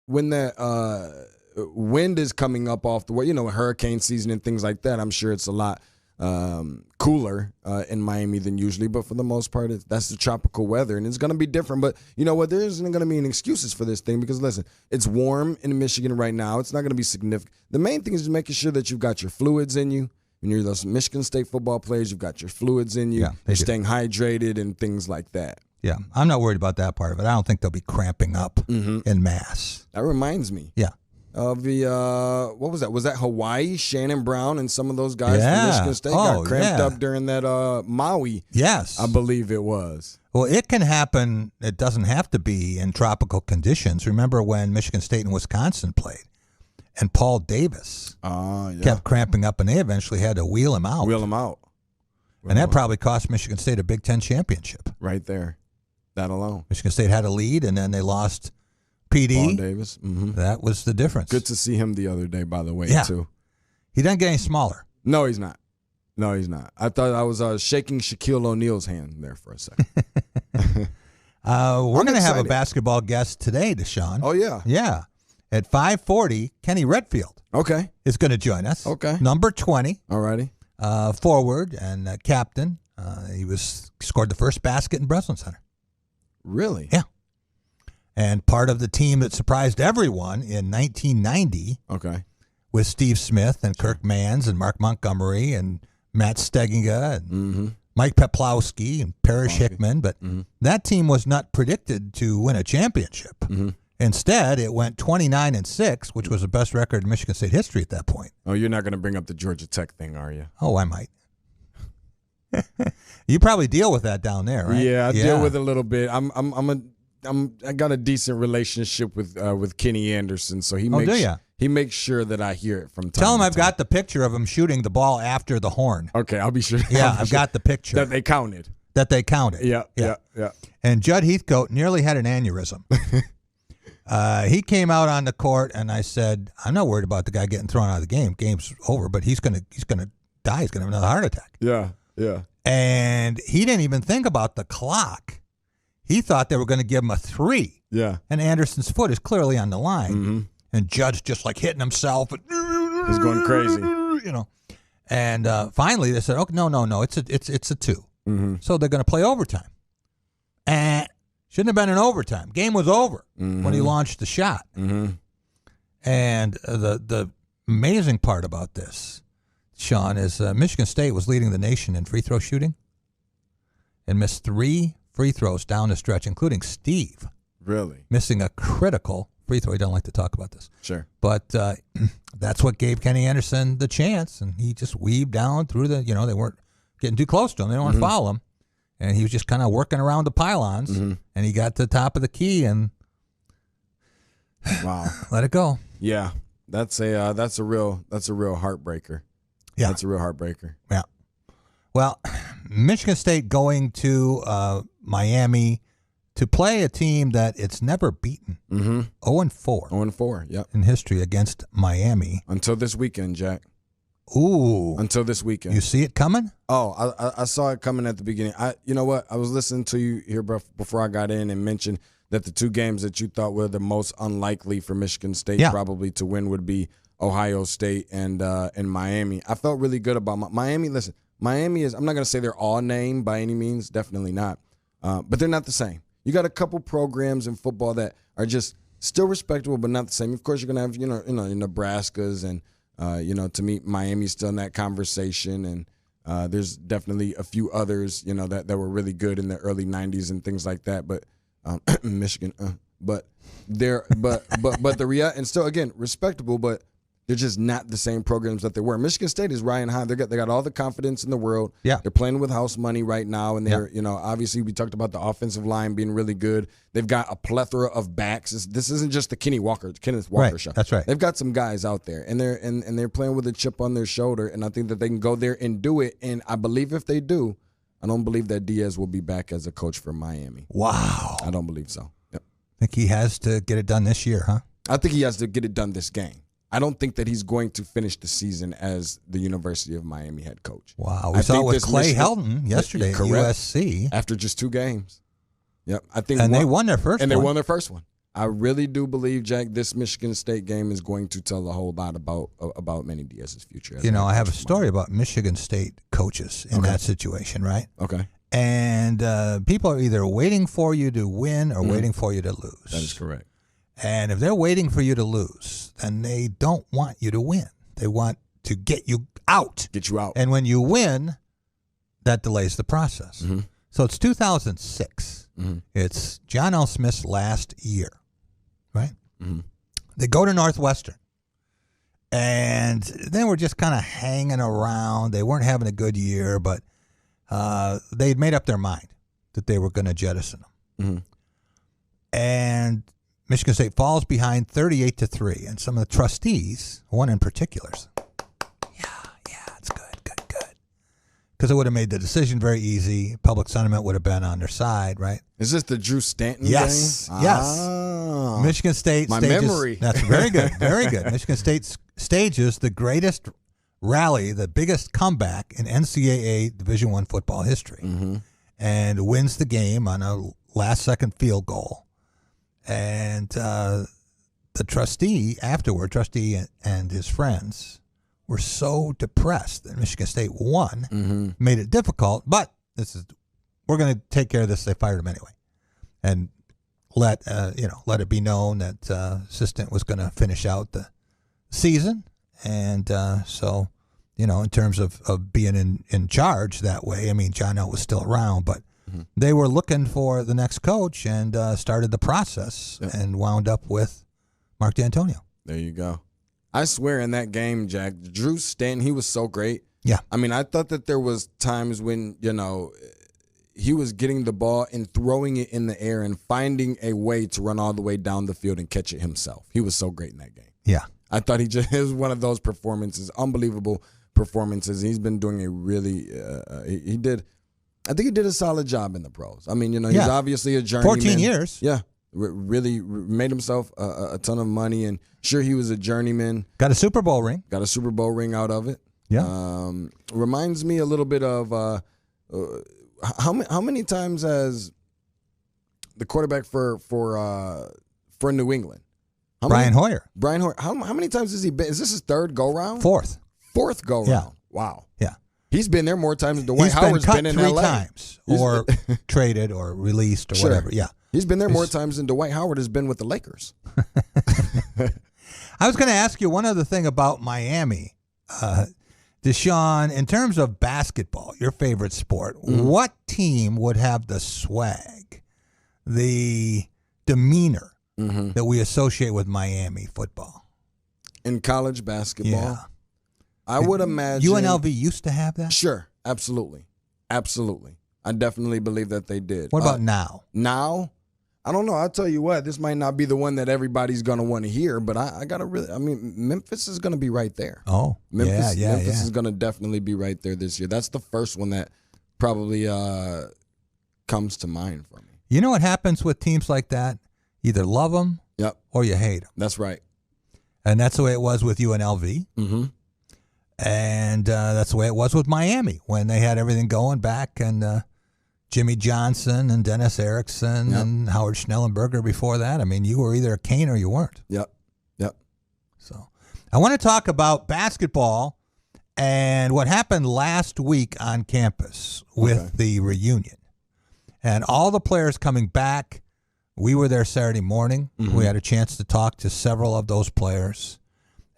when that wind is coming up off the way, hurricane season and things like that, I'm sure it's a lot cooler in Miami than usually. But for the most part, that's the tropical weather, and it's going to be different. But you know what? There isn't going to be any excuses for this thing because, listen, it's warm in Michigan right now. It's not going to be significant. The main thing is just making sure that you've got your fluids in you. When you're those Michigan State football players, you've got your fluids in you. Yeah, you're staying hydrated and things like that. Yeah, I'm not worried about that part of it. I don't think they'll be cramping up in mass. That reminds me. Yeah. Of the, what was that? Was that Hawaii? Shannon Brown and some of those guys from Michigan State got cramped up during that Maui. Yes. I believe it was. Well, it can happen. It doesn't have to be in tropical conditions. Remember when Michigan State and Wisconsin played? And Paul Davis kept cramping up, and they eventually had to wheel him out. And that probably cost Michigan State a Big Ten championship. Right there. That alone. Michigan State had a lead, and then they lost PD. Paul Davis. Mm-hmm. That was the difference. Good to see him the other day, by the way, too. He doesn't get any smaller. No, he's not. I thought I was shaking Shaquille O'Neal's hand there for a second. We're going to have a basketball guest today, Deshaun. Oh, yeah. Yeah. At 5:40, Kenny Redfield is going to join us. Okay. Number 20. All righty. Forward and captain. He scored the first basket in Breslin Center. Really? Yeah. And part of the team that surprised everyone in 1990 with Steve Smith and Kirk Mans and Mark Montgomery and Matt Steginga and Mike Peplowski and Parrish Hickman. But that team was not predicted to win a championship. Instead, it went 29-6, which was the best record in Michigan State history at that point. Oh, you're not going to bring up the Georgia Tech thing, are you? Oh, I might. You probably deal with that down there, right? Yeah, I deal with it a little bit. I got a decent relationship with Kenny Anderson, so he makes sure that I hear it from time to time. Tell him I've got the picture of him shooting the ball after the horn. Okay, I'll be sure. Yeah, I've got the picture. That they counted. Yeah. And Judd Heathcote nearly had an aneurysm. He came out on the court, and I said, "I'm not worried about the guy getting thrown out of the game. Game's over, but he's gonna die. He's gonna have another heart attack." Yeah. And he didn't even think about the clock. He thought they were going to give him a 3. Yeah. And Anderson's foot is clearly on the line. And Judd's just like hitting himself. He's going crazy. And finally they said, "Oh, no, it's a 2." So they're going to play overtime. And shouldn't have been an overtime. Game was over when he launched the shot. And the amazing part about this, Sean, is Michigan State was leading the nation in free throw shooting and missed 3 free throws down the stretch, including Steve. Really? Missing a critical free throw. He don't like to talk about this. Sure. But that's what gave Kenny Anderson the chance, and he just weaved down through they weren't getting too close to him. They don't want to foul him. And he was just kind of working around the pylons, and he got to the top of the key and wow, let it go. Yeah. That's a real heartbreaker. Yeah. That's a real heartbreaker. Yeah. Well, Michigan State going to Miami to play a team that it's never beaten. 0-4. 0-4, yep. In history against Miami. Until this weekend, Jack. Ooh. Until this weekend. You see it coming? Oh, I saw it coming at the beginning. You know what? I was listening to you here before I got in and mentioned that the 2 games that you thought were the most unlikely for Michigan State probably to win would be Ohio State and Miami. I felt really good about Miami. Listen, Miami is, I'm not going to say they're all named by any means, definitely not, but they're not the same. You got a couple programs in football that are just still respectable, but not the same. Of course, you're going to have, your Nebraskas and, to me, Miami's still in that conversation. And there's definitely a few others, that were really good in the early 90s and things like that. But Michigan, but the reality, and still, again, respectable, but they're just not the same programs that they were. Michigan State is riding high. They got all the confidence in the world. Yeah. They're playing with house money right now, and they're, obviously we talked about the offensive line being really good. They've got a plethora of backs. This isn't just the Kenneth Walker show. That's right. They've got some guys out there, and they're playing with a chip on their shoulder, and I think that they can go there and do it. And I believe if they do, I don't believe that Diaz will be back as a coach for Miami. Wow. I don't believe so. Yep. Think he has to get it done this year, huh? I think he has to get it done this game. I don't think that he's going to finish the season as the University of Miami head coach. Wow. We saw it with Clay Helton yesterday at USC. After just 2 games. Yep. They won their first one. And they won their first one. I really do believe, Jack, this Michigan State game is going to tell a whole lot about Manny Diaz's future. You know, I have a story about Michigan State coaches in that situation, right? Okay. And people are either waiting for you to win or waiting for you to lose. That is correct. And if they're waiting for you to lose, then they don't want you to win. They want to get you out. Get you out. And when you win, that delays the process. Mm-hmm. So it's 2006. Mm-hmm. It's John L. Smith's last year, right? Mm-hmm. They go to Northwestern. And they were just kind of hanging around. They weren't having a good year, but they'd made up their mind that they were going to jettison them. Mm-hmm. And Michigan State falls behind 38-3. And some of the trustees, one in particular, it's good. Because it would have made the decision very easy. Public sentiment would have been on their side, right? Is this the Drew Stanton Yes. game? Yes. Ah, Michigan State my stages, memory. That's very good. Very good. Michigan State stages the greatest rally, the biggest comeback in NCAA Division I football history, and wins the game on a last-second field goal. And the trustee and his friends were so depressed that Michigan State won, made it difficult. But we're going to take care of this. They fired him anyway, and let it be known that assistant was going to finish out the season. And so, in terms of being in charge that way, I mean, John L. was still around, but they were looking for the next coach and started the process and wound up with Mark D'Antonio. There you go. I swear in that game, Jack, Drew Stanton, he was so great. Yeah. I mean, I thought that there was times when, he was getting the ball and throwing it in the air and finding a way to run all the way down the field and catch it himself. He was so great in that game. Yeah. I thought it was one of those performances, unbelievable performances. He's been doing a really, I think he did a solid job in the pros. I mean, he's obviously a journeyman. 14 years. Yeah. Really made himself a ton of money, and sure, he was a journeyman. Got a Super Bowl ring. Got a Super Bowl ring out of it. Yeah. Reminds me a little bit of how many times has the quarterback for New England? Brian Hoyer. Brian Hoyer. How many times has he been? Is this his third go round? Fourth go round. Yeah. Wow. Yeah. He's been there more times than Dwight Howard's been in three LA. Times, or traded, or released, or whatever. Yeah. He's been there more times than Dwight Howard has been with the Lakers. I was going to ask you one other thing about Miami. Deshaun, in terms of basketball, your favorite sport, what team would have the swag, the demeanor that we associate with Miami football? In college basketball? Yeah. I would imagine. UNLV used to have that? Sure. Absolutely. I definitely believe that they did. What about now? Now? I don't know. I'll tell you what. This might not be the one that everybody's going to want to hear, but Memphis is going to be right there. Oh, Memphis is going to definitely be right there this year. That's the first one that probably comes to mind for me. You know what happens with teams like that? Either love them or you hate them. That's right. And that's the way it was with UNLV. Mm-hmm. And that's the way it was with Miami when they had everything going back, and Jimmy Johnson and Dennis Erickson and Howard Schnellenberger before that. I mean, you were either a Cane or you weren't. Yep. So I want to talk about basketball and what happened last week on campus with the reunion. And all the players coming back. We were there Saturday morning. We had a chance to talk to several of those players.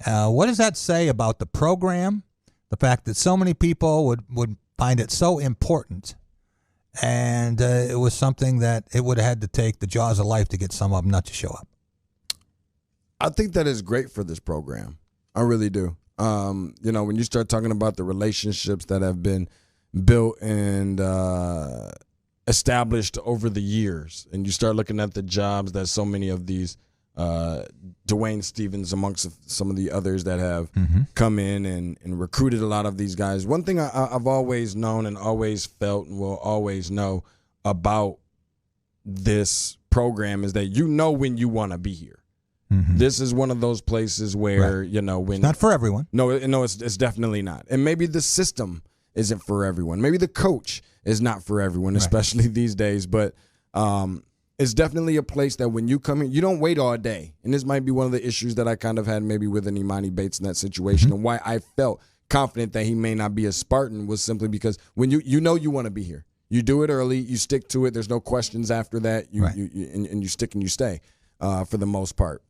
What does that say about the program? The fact that so many people would find it so important, and it was something that it would have had to take the jaws of life to get some of them not to show up. I think that is great for this program. I really do. When you start talking about the relationships that have been built and established over the years, and you start looking at the jobs that so many of these Dwayne Stevens amongst some of the others that have come in and recruited a lot of these guys. One thing I've always known and always felt and will always know about this program is that when you want to be here. This is one of those places where, when it's not for everyone. No, it's definitely not. And maybe the system isn't for everyone. Maybe the coach is not for everyone, especially these days. But it's definitely a place that when you come here, you don't wait all day. And this might be one of the issues that I kind of had maybe with an Imani Bates in that situation, and why I felt confident that he may not be a Spartan was simply because when you know you want to be here. You do it early, you stick to it. There's no questions after that. And you stick and you stay for the most part.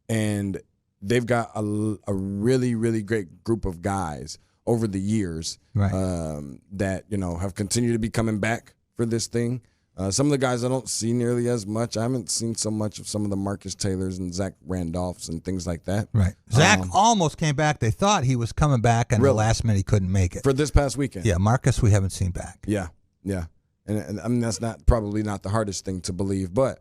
And they've got a really, really great group of guys over the years that, have continued to be coming back for this thing. Some of the guys I don't see nearly as much. I haven't seen so much of some of the Marcus Taylors and Zach Randolphs and things like that. Right. Zach almost came back. They thought he was coming back, and the last minute he couldn't make it. For this past weekend. Yeah, Marcus we haven't seen back. Yeah. And I mean, that's probably not the hardest thing to believe, but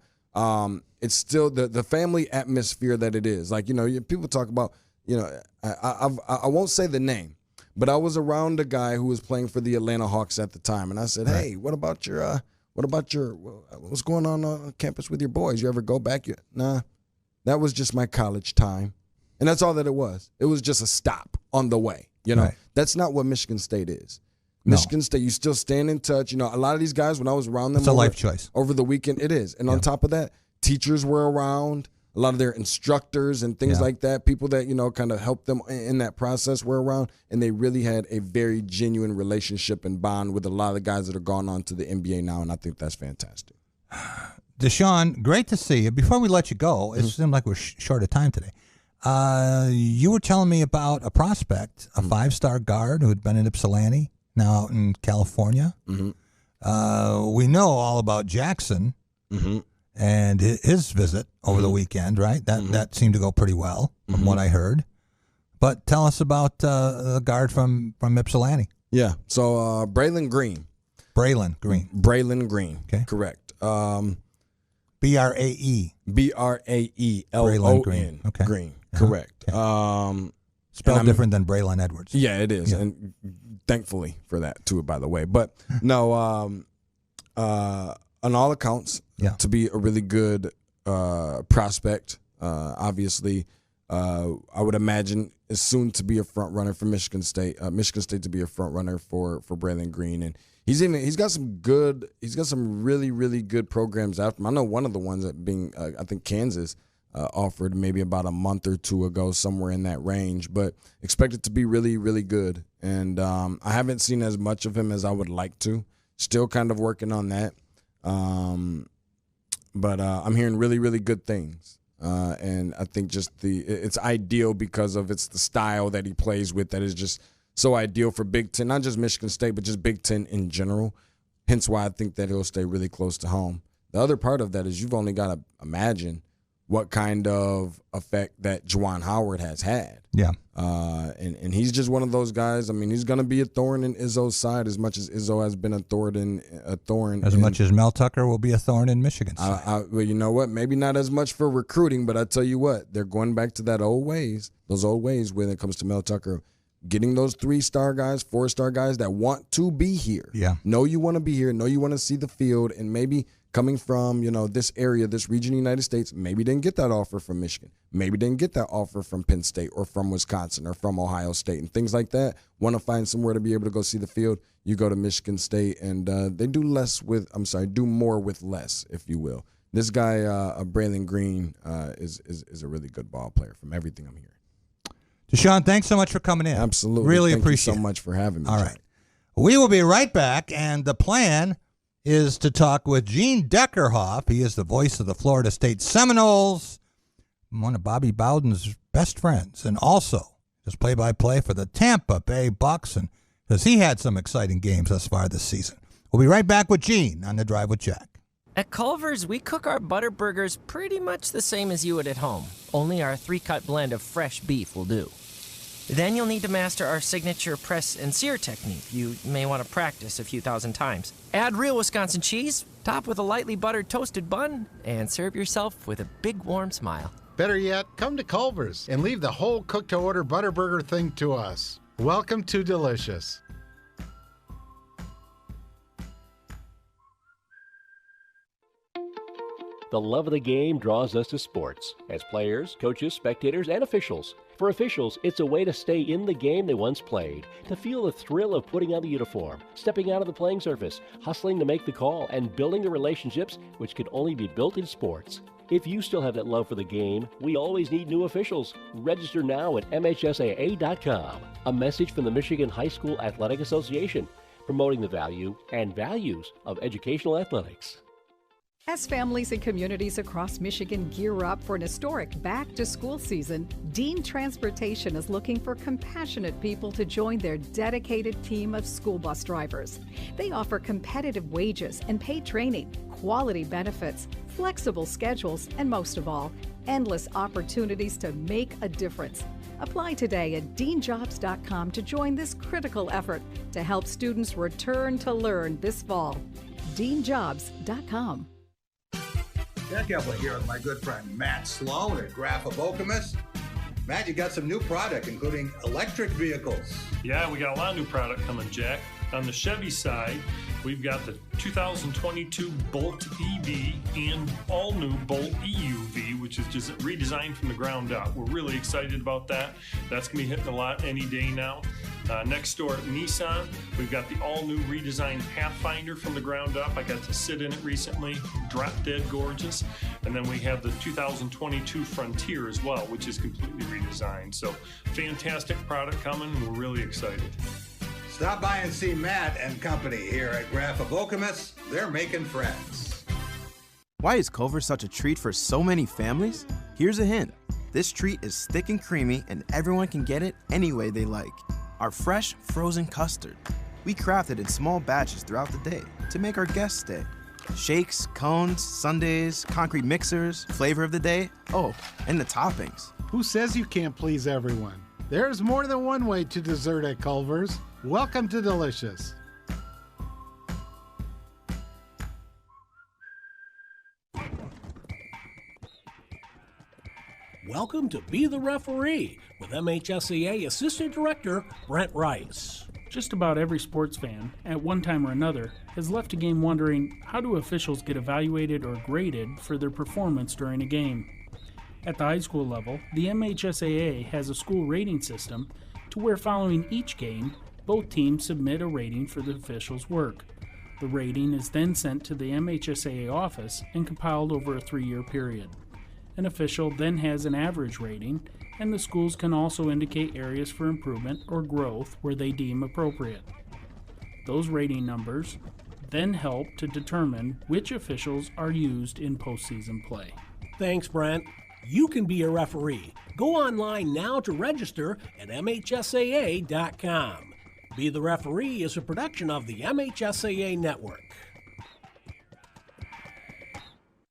it's still the family atmosphere that it is. Like, people talk about, I won't say the name, but I was around a guy who was playing for the Atlanta Hawks at the time, and I said, hey, what about what's going on campus with your boys? You ever go back? Nah, that was just my college time. And that's all that it was. It was just a stop on the way. That's not what Michigan State is. Michigan State, you still stand in touch. A lot of these guys, when I was around them, it's a life choice. Over the weekend, it is. And on top of that, teachers were around. A lot of their instructors and things like that, people that, kind of helped them in that process were around. And they really had a very genuine relationship and bond with a lot of the guys that are gone on to the NBA now. And I think that's fantastic. Deshaun, great to see you. Before we let you go, it seemed like we're short of time today. You were telling me about a prospect, a 5-star guard who had been in Ypsilanti, now out in California. We know all about Jackson. And his visit over the weekend, right? That seemed to go pretty well from what I heard. But tell us about the guard from Ypsilanti. Yeah, so Braylon Green. Braylon Green. Okay. Correct. B-R-A-E. B-R-A-E-L-O-N. Green. Okay. Green. Correct. Spelled different than Braylon Edwards. Yeah, it is. Yeah. And thankfully for that, too, by the way. But, no, on all accounts, to be a really good prospect. Obviously, I would imagine is soon to be a front runner for Michigan State. Michigan State to be a front runner for Braylon Green, and he's got some really, really good programs after him. I know one of the ones that being I think Kansas offered maybe about a month or two ago, somewhere in that range. But expect it to be really, really good. And I haven't seen as much of him as I would like to. Still kind of working on that. But I'm hearing really, really good things. And I think just it's ideal because of it's the style that he plays with that is just so ideal for Big Ten, not just Michigan State, but just Big Ten in general. Hence why I think that he'll stay really close to home. The other part of that is you've only got to imagine what kind of effect that Juwan Howard has had. Yeah. And he's just one of those guys. I mean, he's going to be a thorn in Izzo's side as much as Izzo has been a thorn. As much as Mel Tucker will be a thorn in Michigan's side. Well, you know what? Maybe not as much for recruiting, but I tell you what, they're going back to those old ways when it comes to Mel Tucker. Getting those 3-star guys, 4-star guys that want to be here. Yeah. Know you want to be here. Know you want to see the field. And maybe coming from, this area, this region of the United States, maybe didn't get that offer from Michigan. Maybe didn't get that offer from Penn State or from Wisconsin or from Ohio State and things like that. Want to find somewhere to be able to go see the field. You go to Michigan State and they do more with less, if you will. This guy, Braylon Green, is a really good ball player from everything I'm hearing. Deshaun, thanks so much for coming in. Absolutely. Really Thank appreciate it. Thank you so much for having me. All right. We will be right back, and the plan is to talk with Gene Deckerhoff. He is the voice of the Florida State Seminoles, one of Bobby Bowden's best friends, and also does play-by-play for the Tampa Bay Bucks, and because he had some exciting games thus far this season. We'll be right back with Gene on The Drive with Jack. At Culver's, we cook our butter burgers pretty much the same as you would at home. Only our 3-cut blend of fresh beef will do. Then you'll need to master our signature press and sear technique. You may want to practice a few thousand times. Add real Wisconsin cheese, top with a lightly buttered toasted bun, and serve yourself with a big warm smile. Better yet, come to Culver's and leave the whole cook-to-order butter burger thing to us. Welcome to Delicious. The love of the game draws us to sports. As players, coaches, spectators, and officials, For officials, it's a way to stay in the game they once played, to feel the thrill of putting on the uniform, stepping out of the playing surface, hustling to make the call, and building the relationships which can only be built in sports. If you still have that love for the game, we always need new officials. Register now at MHSAA.com. A message from the Michigan High School Athletic Association, promoting the value and values of educational athletics. As families and communities across Michigan gear up for an historic back-to-school season, Dean Transportation is looking for compassionate people to join their dedicated team of school bus drivers. They offer competitive wages and paid training, quality benefits, flexible schedules, and most of all, endless opportunities to make a difference. Apply today at deanjobs.com to join this critical effort to help students return to learn this fall. deanjobs.com. Jack Epling here with my good friend Matt Sloan at Graph of Okemos. Matt, you got some new product, including electric vehicles. Yeah, we got a lot of new product coming, Jack. On the Chevy side, we've got the 2022 Bolt EV and all-new Bolt EUV, which is just redesigned from the ground up. We're really excited about that. That's going to be hitting a lot any day now. Next door at Nissan, we've got the all-new redesigned Pathfinder from the ground up. I got to sit in it recently, drop dead gorgeous. And then we have the 2022 Frontier as well, which is completely redesigned. So fantastic product coming, and we're really excited. Stop by and see Matt and company here at Graph of Okemos. They're making friends. Why is Culver such a treat for so many families? Here's a hint. This treat is thick and creamy, and everyone can get it any way they like. Our fresh, frozen custard. We craft it in small batches throughout the day to make our guests stay. Shakes, cones, sundaes, concrete mixers, flavor of the day. Oh, and the toppings. Who says you can't please everyone? There's more than one way to dessert at Culver's. Welcome to Delicious. Welcome to Be the Referee with MHSAA Assistant Director Brent Rice. Just about every sports fan, at one time or another, has left a game wondering, how do officials get evaluated or graded for their performance during a game? At the high school level, the MHSAA has a school rating system to where following each game, both teams submit a rating for the officials' work. The rating is then sent to the MHSAA office and compiled over a 3-year period. An official then has an average rating, and the schools can also indicate areas for improvement or growth where they deem appropriate. Those rating numbers then help to determine which officials are used in postseason play. Thanks, Brent. You can be a referee. Go online now to register at MHSAA.com. Be the Referee is a production of the MHSAA Network.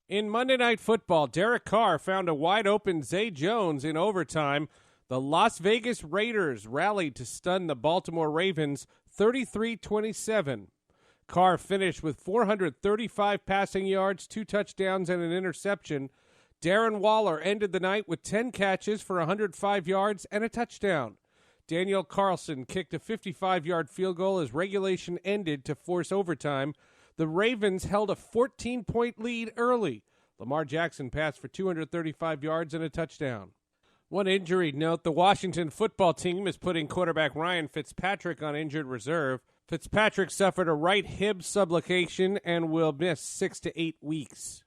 In Monday Night Football, Derek Carr found a wide-open Zay Jones in overtime. The Las Vegas Raiders rallied to stun the Baltimore Ravens 33-27. Carr finished with 435 passing yards, 2 touchdowns, and an interception. Darren Waller ended the night with 10 catches for 105 yards and a touchdown. Daniel Carlson kicked a 55-yard field goal as regulation ended to force overtime. The Ravens held a 14-point lead early. Lamar Jackson passed for 235 yards and a touchdown. One injury note, the Washington football team is putting quarterback Ryan Fitzpatrick on injured reserve. Fitzpatrick suffered a right hip subluxation and will miss 6 to 8 weeks.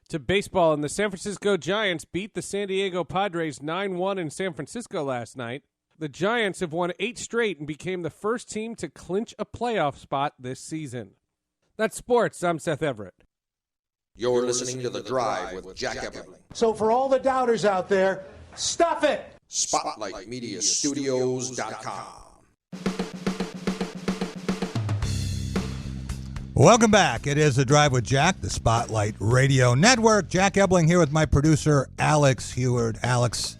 To baseball, and the San Francisco Giants beat the San Diego Padres 9-1 in San Francisco last night. The Giants have won 8 straight and became the first team to clinch a playoff spot this season. That's sports. I'm Seth Everett. You're listening to The Drive with Jack Epling. So for all the doubters out there, stuff it! SpotlightMediaStudios.com. Welcome back. It is The Drive with Jack, the Spotlight Radio Network. Jack Epling here with my producer, Alex Heward. Alex,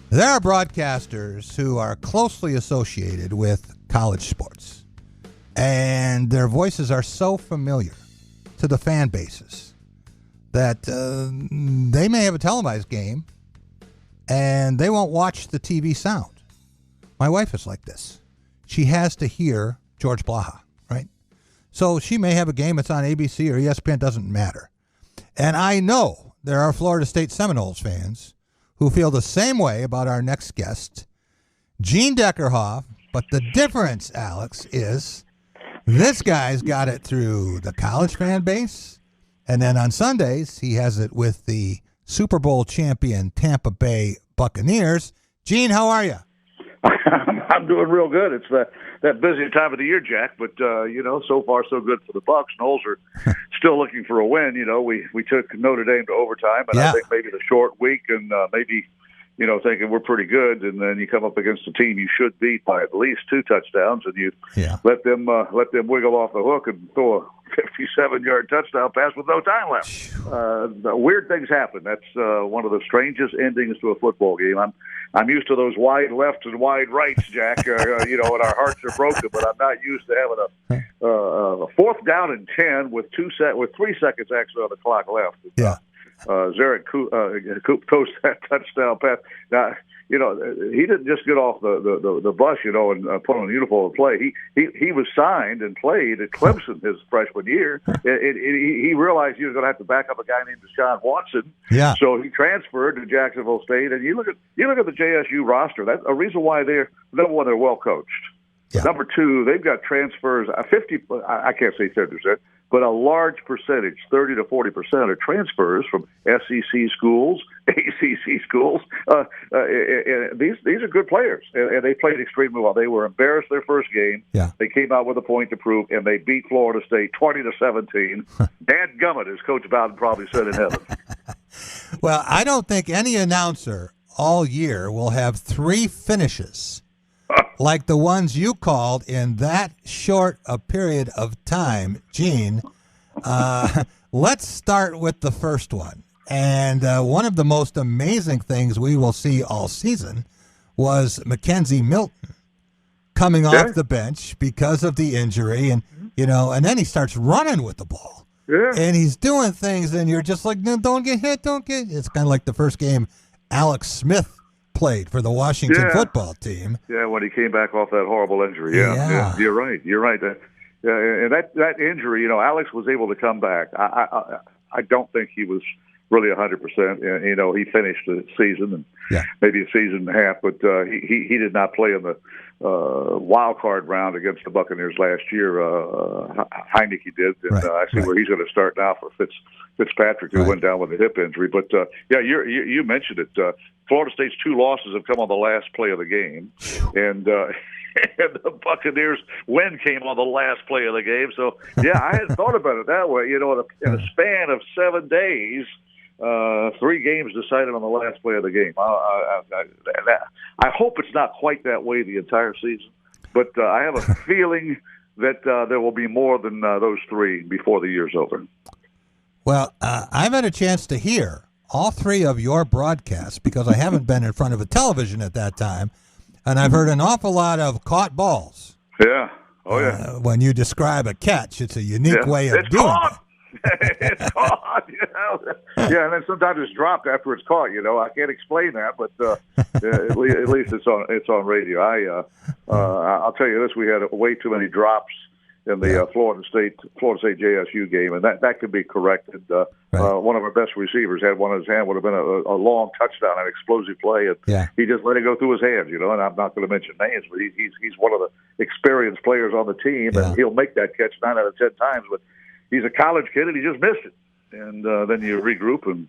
there are broadcasters who are closely associated with college sports, and their voices are so familiar to the fan bases that they may have a televised game and they won't watch the TV sound. My wife is like this. She has to hear George Blaha, right? So she may have a game that's on ABC or ESPN, doesn't matter. And I know there are Florida State Seminoles fans who feel the same way about our next guest, Gene Deckerhoff. But the difference, Alex, is this guy's got it through the college fan base, and then on Sundays he has it with the Super Bowl champion Tampa Bay Buccaneers. Gene, how are you? I'm doing real good. It's that busy time of the year, Jack. But so far so good for the Bucs. Knowles are still looking for a win. We took Notre Dame to overtime, and I think maybe the short week, and maybe thinking we're pretty good, and then you come up against a team you should beat by at least 2 touchdowns, and you let them wiggle off the hook and throw a 57-yard touchdown pass with no time left. Weird things happen. That's one of the strangest endings to a football game. I'm used to those wide lefts and wide rights, Jack. And our hearts are broken. But I'm not used to having a 4th down and 10 with 3 seconds actually on the clock left. Zarek toast that touchdown pass. Now, he didn't just get off the bus, and put on a uniform and play. He was signed and played at Clemson his freshman year. He realized he was going to have to back up a guy named Deshaun Watson. Yeah. So he transferred to Jacksonville State. And you look at the JSU roster. That's a reason why they're number one. They're well coached. Yeah. Number 2, they've got transfers. 50. I can't say 30%. But a large percentage, 30 to 40%, are transfers from SEC schools, ACC schools. These are good players, and they played extremely well. They were embarrassed their first game. Yeah. They came out with a point to prove, and they beat Florida State 20-17. Dadgummit, as Coach Bowden probably said in heaven. Well, I don't think any announcer all year will have 3 finishes like the ones you called in that short a period of time, Gene. Let's start with the first one. And one of the most amazing things we will see all season was Mackenzie Milton coming off the bench because of the injury. And, and then he starts running with the ball. Yeah. And he's doing things, and you're just like, no, don't get hit, It's kind of like the first game Alex Smith played for the Washington football team. Yeah, when he came back off that horrible injury. Yeah. You're right. And that injury, Alex was able to come back. I don't think he was really 100%. He finished the season and maybe a season and a half, but he did not play in the wild card round against the Buccaneers last year. Heineke did, and I see where he's going to start now for Fitzpatrick, who went down with a hip injury. But you mentioned it. Florida State's 2 losses have come on the last play of the game, and the Buccaneers' win came on the last play of the game. So, I hadn't thought about it that way. In a span of 7 days, 3 games decided on the last play of the game. I hope it's not quite that way the entire season, but I have a feeling that there will be more than those 3 before the year's over. Well, I've had a chance to hear all 3 of your broadcasts because I haven't been in front of a television at that time, and I've heard an awful lot of caught balls. Yeah. Oh, yeah. When you describe a catch, it's a unique way of doing it. It's caught. And then sometimes it's dropped after it's caught. I can't explain that, but at least it's on radio. I'll tell you this: we had way too many drops in the Florida State JSU game, and that could be corrected. One of our best receivers had one in his hand, would have been a long touchdown, an explosive play, and he just let it go through his hands. And I'm not going to mention names, but he's one of the experienced players on the team, and he'll make that catch 9 out of 10 times. But he's a college kid, and he just missed it. And then you regroup and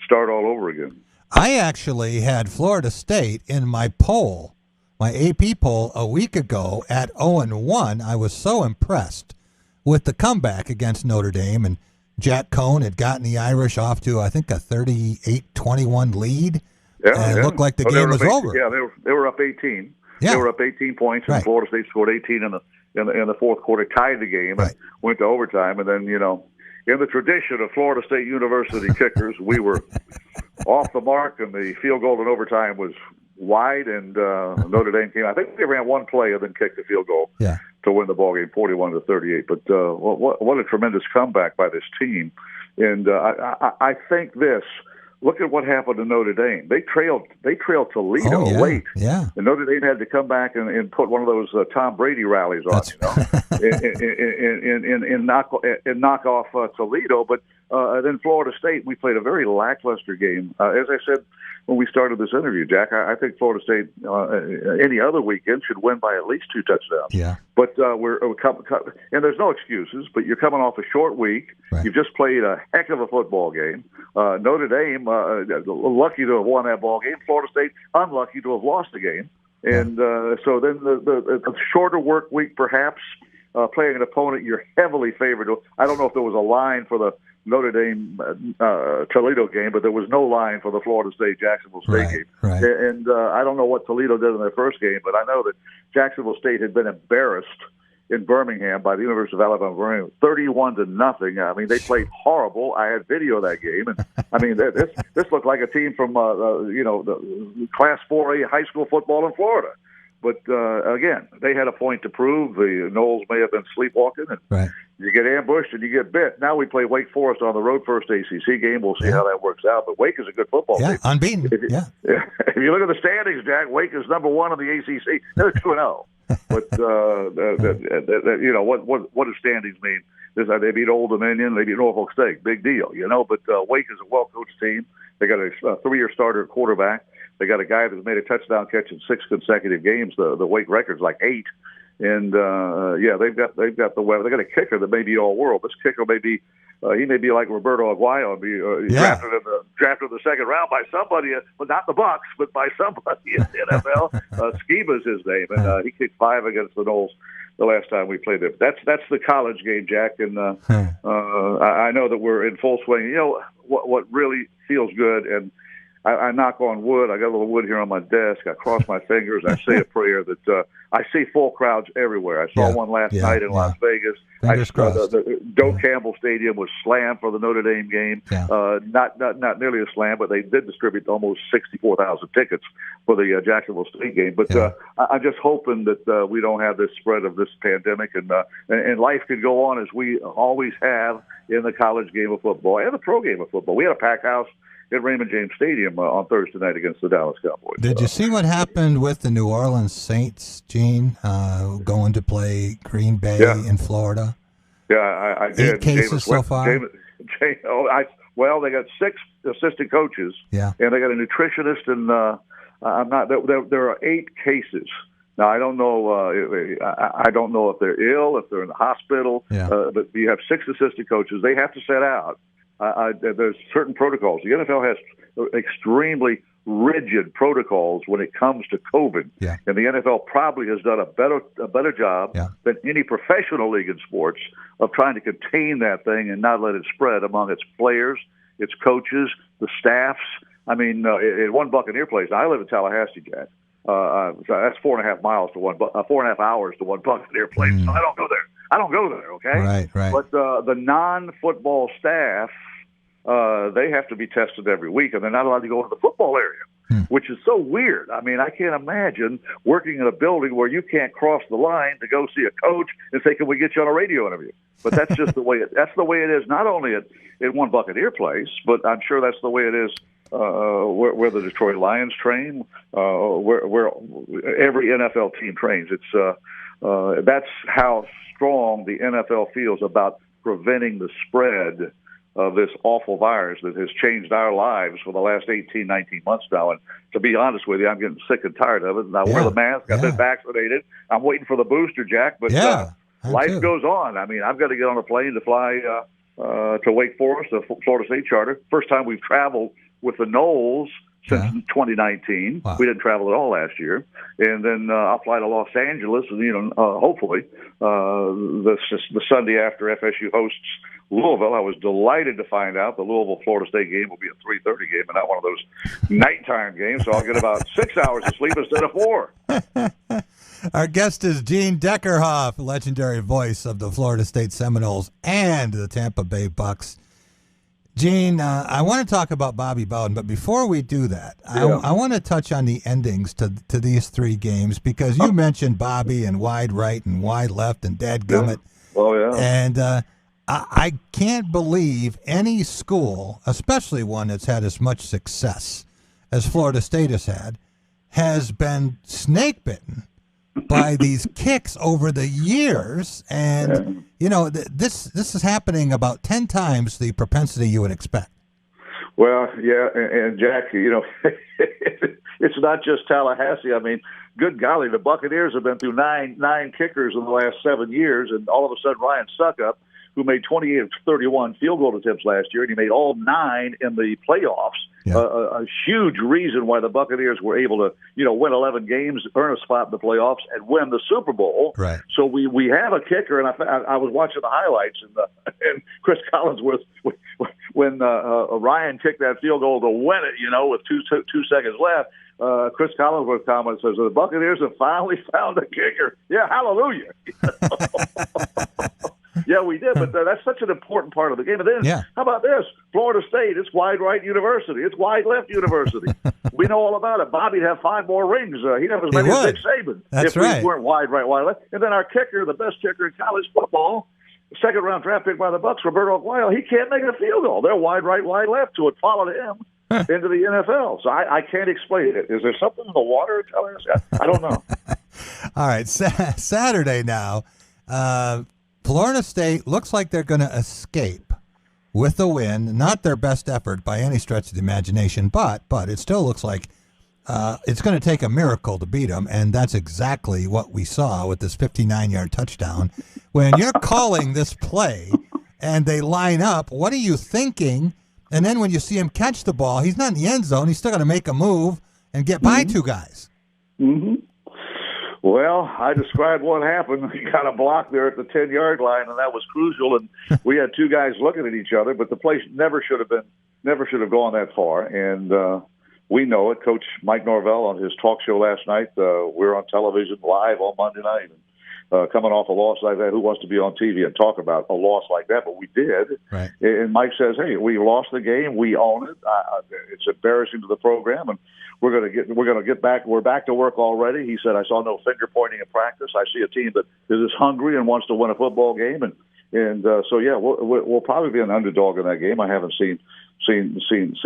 start all over again. I actually had Florida State in my poll, my AP poll a week ago at 0-1. I was so impressed with the comeback against Notre Dame, and Jack Cohn had gotten the Irish off to, I think, a 38-21 lead. And it looked like the game was over. Yeah, they were up 18. Yeah. They were up 18 points, and Florida State scored 18 in the fourth quarter, tied the game, and went to overtime. And then, in the tradition of Florida State University kickers, we were off the mark, and the field goal in overtime was wide, and Notre Dame came. I think they ran one play and then kicked the field goal to win the ball game, 41-38. But what a tremendous comeback by this team! And I think this. Look at what happened to Notre Dame. They trailed Toledo late. Yeah. And Notre Dame had to come back and put one of those Tom Brady rallies on, and knock off Toledo. But then Florida State, we played a very lackluster game. As I said when we started this interview, Jack, I think Florida State any other weekend should win by at least 2 touchdowns. Yeah. But and there's no excuses, but you're coming off a short week. Right. You've just played a heck of a football game. Notre Dame, lucky to have won that ball game. Florida State, unlucky to have lost the game. And so then the shorter work week, perhaps, playing an opponent you're heavily favored. I don't know if there was a line for the Notre Dame Toledo game, but there was no line for the Florida State Jacksonville State game. Right. And I don't know what Toledo did in their first game, but I know that Jacksonville State had been embarrassed in Birmingham by the University of Alabama, Birmingham, 31-0. I mean, they played horrible. I had video of that game, and I mean, this looked like a team from the Class 4A high school football in Florida. But again, they had a point to prove. The Noles may have been sleepwalking, and you get ambushed and you get bit. Now we play Wake Forest on the road, first ACC game. We'll see how that works out. But Wake is a good football team. Unbeaten. If you look at the standings, Jack, Wake is number 1 in the ACC. They're 2-0. But what do standings mean? They beat Old Dominion, they beat Norfolk State, big deal, But Wake is a well-coached team. They got a 3-year starter quarterback. They got a guy that's made a touchdown catch in 6 consecutive games. The Wake record's like 8, and they've got the weather. They got a kicker that may be all world. This kicker may be he may be like Roberto Aguayo, drafted in the second round by somebody, but not the Bucks, but by somebody in the NFL. Skiba's his name, and he kicked 5 against the Noles the last time we played them. That's the college game, Jack, and I know that we're in full swing. What really feels good, and I knock on wood. I got a little wood here on my desk. I cross my fingers. I say a prayer that I see full crowds everywhere. I saw one last night in Las Vegas. Fingers crossed. The Doak Campbell Stadium was slammed for the Notre Dame game. Not nearly a slam, but they did distribute almost 64,000 tickets for the Jacksonville State game. But I'm just hoping that we don't have this spread of this pandemic, and life can go on as we always have in the college game of football and the pro game of football. We had a packed house at Raymond James Stadium on Thursday night against the Dallas Cowboys. Did you see what happened with the New Orleans Saints, Gene, going to play Green Bay in Florida? Yeah, I did. 8 cases so far? Well, they got 6 assistant coaches, and they got a nutritionist, and there are 8 cases. Now, I don't know. I don't know if they're ill, if they're in the hospital. But you have 6 assistant coaches. They have to set out. There's certain protocols. The NFL has extremely rigid protocols when it comes to COVID, and the NFL probably has done a better job than any professional league in sports of trying to contain that thing and not let it spread among its players, its coaches, the staffs. I mean, in one Buccaneer place. I live in Tallahassee, Jack. So that's 4.5 miles to 4.5 hours to one Buccaneer place. So I don't go there. Okay. Right. But the non-football staff, they have to be tested every week, and they're not allowed to go into the football area, which is so weird. I mean, I can't imagine working in a building where you can't cross the line to go see a coach and say, "Can we get you on a radio interview?" But that's just the way it is. Not only at one Buccaneer place, but I'm sure that's the way it is where the Detroit Lions train, where every NFL team trains. It's that's how strong the NFL feels about preventing the spread of this awful virus that has changed our lives for the last 18, 19 months now. And to be honest with you, I'm getting sick and tired of it. And I wear the mask. I've been vaccinated. I'm waiting for the booster, Jack. But life goes on. I mean, I've got to get on a plane to fly to Wake Forest, the Florida State charter. First time we've traveled with the Noles since 2019. Wow. We didn't travel at all last year. And then I'll fly to Los Angeles, and hopefully the Sunday after FSU hosts Louisville. I was delighted to find out the Louisville-Florida State game will be a 3:30 game and not one of those nighttime games, so I'll get about 6 hours of sleep instead of 4. Our guest is Gene Deckerhoff, legendary voice of the Florida State Seminoles and the Tampa Bay Bucks. Gene, I want to talk about Bobby Bowden, but before we do that, I want to touch on the endings to these 3 games, because you mentioned Bobby and wide right and wide left and dadgummit. Oh, yeah. And I can't believe any school, especially one that's had as much success as Florida State has been snake bitten by these kicks over the years, and this is happening about 10 times the propensity you would expect. Well, yeah, and Jack, it's not just Tallahassee. I mean, good golly, the Buccaneers have been through nine kickers in the last 7 years, and all of a sudden Ryan Suckup, who made 28 of 31 field goal attempts last year, and he made all 9 in the playoffs. Yeah. A huge reason why the Buccaneers were able to, win 11 games, earn a spot in the playoffs, and win the Super Bowl. Right. So we have a kicker, and I was watching the highlights, and Chris Collinsworth, when Ryan kicked that field goal to win it, with two seconds left, Chris Collinsworth comment says, the Buccaneers have finally found a kicker. Yeah, hallelujah. Yeah, we did, but that's such an important part of the game. And then, How about this? Florida State, it's wide right university. It's wide left university. We know all about it. Bobby'd have 5 more rings. He'd have as many as Nick Saban if we weren't wide right, wide left. And then our kicker, the best kicker in college football, second-round draft pick by the Bucs, Roberto Aguayo, he can't make a field goal. They're wide right, wide left, so it followed him into the NFL. So I can't explain it. Is there something in the water telling us? I don't know. All right, Saturday now. Florida State looks like they're going to escape with a win. Not their best effort by any stretch of the imagination, but it still looks like it's going to take a miracle to beat them, and that's exactly what we saw with this 59-yard touchdown. When you're calling this play and they line up, what are you thinking? And then when you see him catch the ball, he's not in the end zone. He's still going to make a move and get by 2 guys. Mm-hmm. Well, I described what happened. He got a block there at the 10-yard line, and that was crucial. And we had 2 guys looking at each other, but the play never should have gone that far. And we know it. Coach Mike Norvell on his talk show last night. We're on television live on Monday night. Coming off a loss like that, who wants to be on TV and talk about a loss like that? But we did. Right. And Mike says, "Hey, we lost the game. We own it. It's embarrassing to the program, and we're going to get back. We're back to work already." He said, "I saw no finger pointing in practice. I see a team that is hungry and wants to win a football game, and so yeah, we'll probably be an underdog in that game. I haven't seen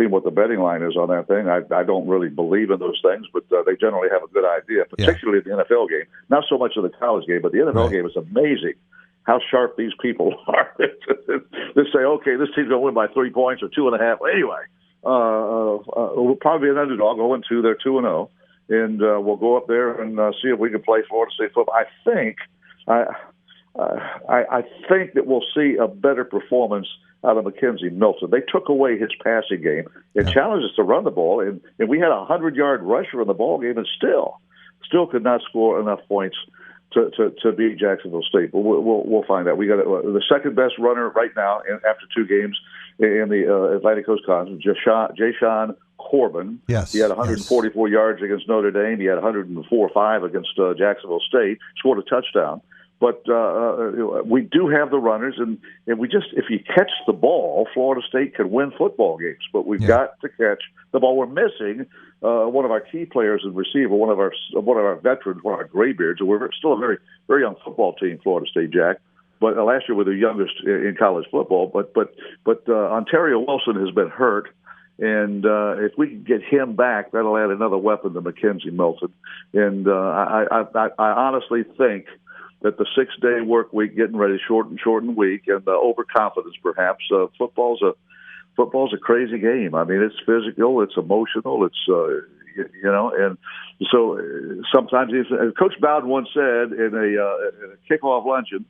what the betting line is on that thing. I don't really believe in those things, but they generally have a good idea, particularly the NFL game. Not so much of the college game, but the NFL game is amazing how sharp these people are. They say, okay, this team's going to win by 3 points or 2.5. Anyway, we'll probably be an underdog. 0-2, they're 2-0, and we'll go up there and see if we can play Florida State football. I think that we'll see a better performance out of McKenzie Milton. They took away his passing game and challenged us to run the ball, and we had a 100-yard rusher in the ball game, and still could not score enough points to beat Jacksonville State. But we'll find out. We got the second best runner right now after 2 games in the Atlantic Coast Conference, Jashawn Corbin. Yes, he had 144 yards against Notre Dame. He had 104.5 against Jacksonville State. Scored a touchdown. But we do have the runners, and we just, if you catch the ball, Florida State can win football games. But we've got to catch the ball. We're missing one of our key players in receiver, one of our veterans, one of our graybeards. We're still a very, very young football team, Florida State, Jack. But last year we're the youngest in college football. But Ontario Wilson has been hurt. And if we can get him back, that'll add another weapon to McKenzie Milton. And I honestly think that the 6-day work week, getting ready, shortened week, and the overconfidence perhaps. Football's a crazy game. I mean, it's physical, it's emotional, it's and so sometimes Coach Bowden once said in a kickoff luncheon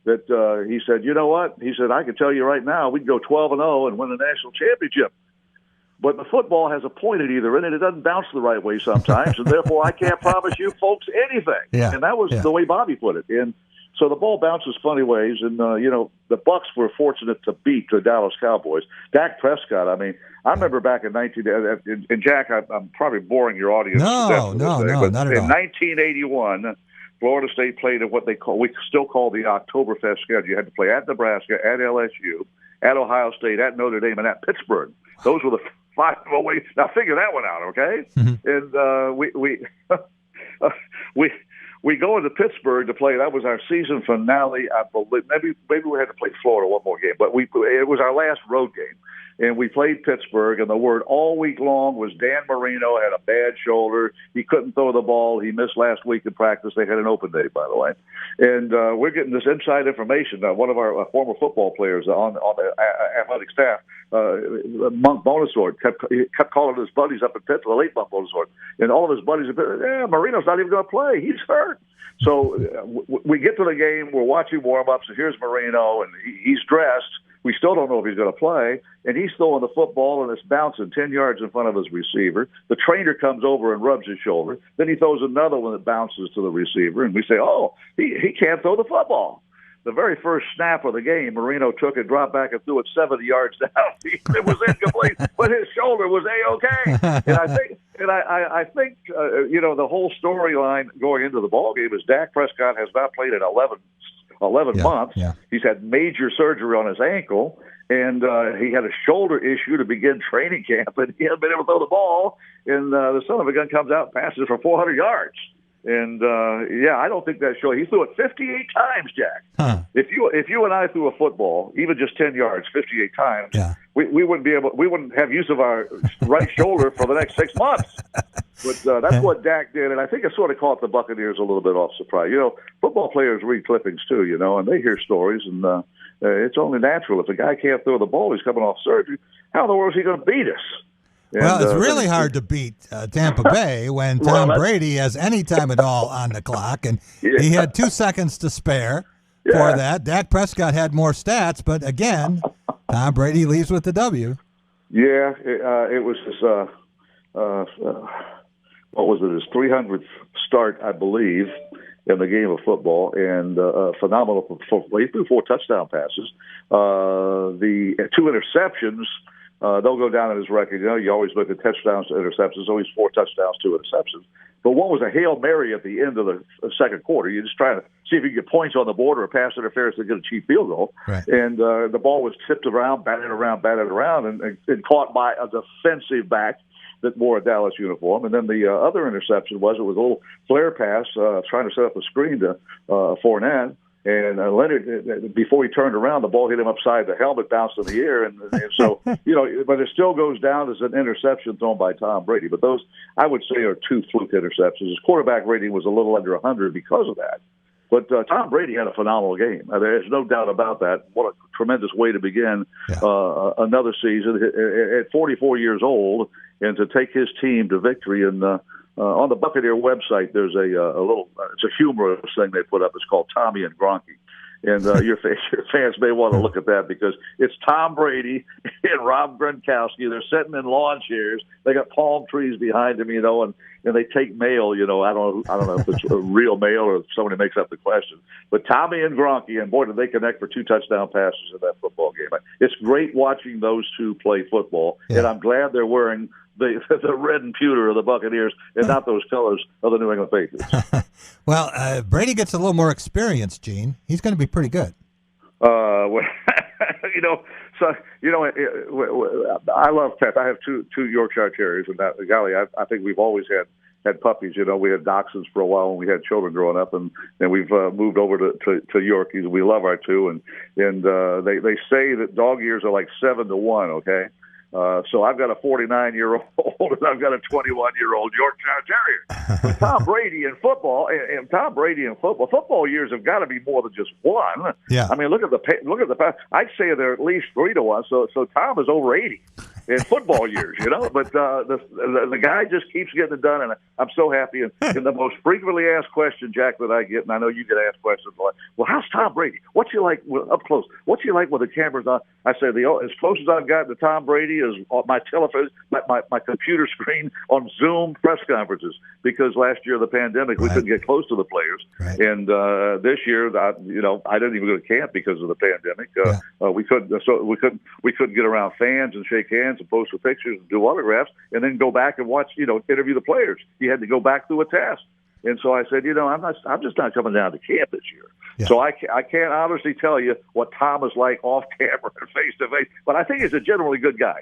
that he said, you know what? He said, I can tell you right now, we can go 12-0 and win the national championship. But the football has a point at either end, and it doesn't bounce the right way sometimes, and therefore I can't promise you folks anything. Yeah. And that was the way Bobby put it. And so the ball bounces funny ways, and, the Bucs were fortunate to beat the Dallas Cowboys. Dak Prescott, I mean, I remember back in and Jack, I'm probably boring your audience. No, not at all. In 1981, Florida State played at what we still call the Oktoberfest schedule. You had to play at Nebraska, at LSU, at Ohio State, at Notre Dame, and at Pittsburgh. Those were the 5 away. Now figure that one out, okay? Mm-hmm. And we go into Pittsburgh to play. That was our season finale, I believe. Maybe we had to play Florida one more game, but it was our last road game. and we played Pittsburgh, and the word all week long was Dan Marino had a bad shoulder. He couldn't throw the ball. He missed last week in practice. They had an open day, by the way. And we're getting this inside information. One of our former football players on the athletic staff, Monk Bonasort, kept calling his buddies up in Pittsburgh, the late Monk Bonasort, and all of his buddies have been, Marino's not even going to play. He's hurt. So we get to the game, we're watching warm-ups, and here's Marino, and he's dressed. We still don't know if he's going to play, and he's throwing the football, and it's bouncing 10 yards in front of his receiver. The trainer comes over and rubs his shoulder. Then he throws another one that bounces to the receiver, and we say, he can't throw the football. The very first snap of the game, Marino took it, dropped back, and threw it 70 yards down. It was incomplete, but his shoulder was A-okay. And I think the whole storyline going into the ballgame is Dak Prescott has not played in 11 months. Yeah. He's had major surgery on his ankle, and he had a shoulder issue to begin training camp, and he hasn't been able to throw the ball. And the son of a gun comes out and passes it for 400 yards. And, I don't think that showed. He threw it 58 times, Jack. Huh. If you and I threw a football, even just 10 yards, 58 times, we wouldn't have use of our right shoulder for the next 6 months. But that's what Dak did, and I think it sort of caught the Buccaneers a little bit off surprise. Football players read clippings too, and they hear stories, and it's only natural. If a guy can't throw the ball, he's coming off surgery, how in the world is he going to beat us? Well, it's really hard to beat Tampa Bay when Tom Brady has any time at all on the clock, and he had 2 seconds to spare for that. Dak Prescott had more stats, but again, Tom Brady leaves with the W. Yeah, it was his, what was it, his 300th start, I believe, in the game of football, and phenomenal performance. He threw 4 touchdown passes. The 2 interceptions, they'll go down in his record. You always look at touchdowns to interceptions. Always 4 touchdowns, 2 interceptions. But one was a Hail Mary at the end of the second quarter. You're just trying to see if you can get points on the board or pass interference to get a cheap field goal. Right. And the ball was tipped around, batted around, and caught by a defensive back that wore a Dallas uniform. And then the other interception was a little flare pass trying to set up a screen to Fournette. And Leonard, before he turned around, the ball hit him upside the helmet, bounced in the air. And so, but it still goes down as an interception thrown by Tom Brady. But those, I would say, are 2 fluke interceptions. His quarterback rating was a little under 100 because of that. But Tom Brady had a phenomenal game. There's no doubt about that. What a tremendous way to begin another season at 44 years old, and to take his team to victory. And on the Buccaneer website, there's a little, it's a humorous thing they put up. It's called Tommy and Gronky. And your fans may want to look at that, because it's Tom Brady and Rob Gronkowski. They're sitting in lawn chairs. They got palm trees behind them, and they take mail. I don't know if it's a real mail or if somebody makes up the question. But Tommy and Gronky, and boy, did they connect for 2 touchdown passes in that football game. It's great watching those two play football, and I'm glad they're wearing the red and pewter of the Buccaneers and not those colors of the New England Patriots. Well, Brady gets a little more experience, Gene. He's going to be pretty good. I love pets. I have two Yorkshire Terriers, and golly, I think we've always had puppies. We had Dachshunds for a while when we had children growing up, and we've moved over to Yorkies. We love our 2, and they say that dog years are like 7 to 1. Okay. So I've got a 49-year-old and I've got a 21-year-old Yorkshire Terrier. But Tom Brady in football, football years have got to be more than just 1. Yeah. I mean, look at the. I'd say they're at least 3 to 1. So Tom is over 80 in football years, But the guy just keeps getting it done, and I'm so happy. And the most frequently asked question, Jack, that I get, and I know you get asked questions like, "Well, how's Tom Brady? What's he like up close? What's he like with the cameras on?" I say as close as I've gotten to Tom Brady is my telephone, my computer screen on Zoom press conferences, because last year of the pandemic we couldn't get close to the players, and this year I didn't even go to camp because of the pandemic. We couldn't get around fans and shake hands and post the pictures and do autographs and then go back and watch, interview the players. You had to go back through a test. And so I said, I'm just not coming down to camp this year. Yeah. So I can't honestly tell you what Tom is like off camera and face to face, but I think he's a generally good guy.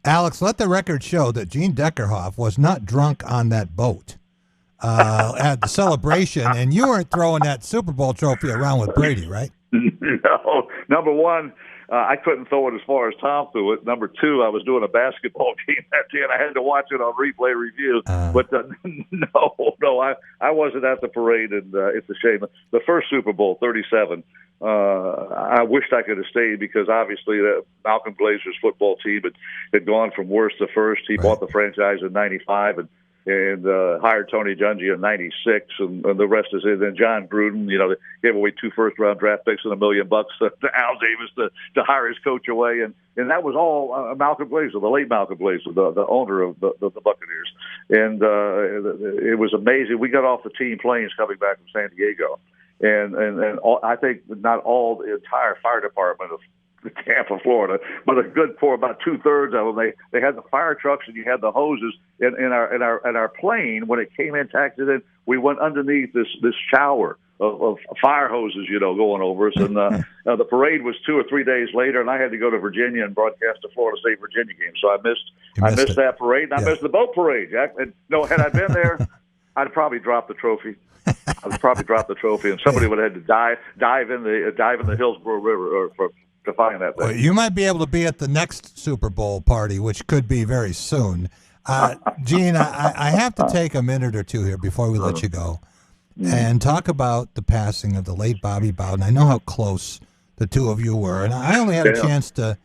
Alex, let the record show that Gene Deckerhoff was not drunk on that boat at the celebration, and you weren't throwing that Super Bowl trophy around with Brady, right? No. Number one, I couldn't throw it as far as Tom threw it. Number two, I was doing a basketball game that day, and I had to watch it on replay review. But no, I wasn't at the parade, and it's a shame. The first Super Bowl, 37, I wished I could have stayed because obviously the Malcolm Glazer's football team had gone from worst to first. He bought the franchise in 95 and hired Tony Dungy in 96, and the rest is it. And John Gruden, they gave away 2 first-round draft picks and $1 million to Al Davis to hire his coach away, and that was all Malcolm Glazer, the late Malcolm Glazer, the owner of the Buccaneers, and it was amazing. We got off the team planes coming back from San Diego, and I think not all the entire fire department of Tampa, Florida, but a good for about 2/3 of them. They had the fire trucks and you had the hoses in our plane. When it came in, taxied in, we went underneath this shower of fire hoses, going over us. And the parade was 2 or 3 days later, and I had to go to Virginia and broadcast the Florida State Virginia game. So I missed that parade, and I missed the boat parade. And had I been there, I'd probably dropped the trophy. I'd probably dropped the trophy, and somebody would have had to dive in the Hillsborough River to find that thing. Well, you might be able to be at the next Super Bowl party, which could be very soon. Gene, I have to take a minute or two here before we let you go and talk about the passing of the late Bobby Bowden. I know how close the two of you were, and I only had a chance to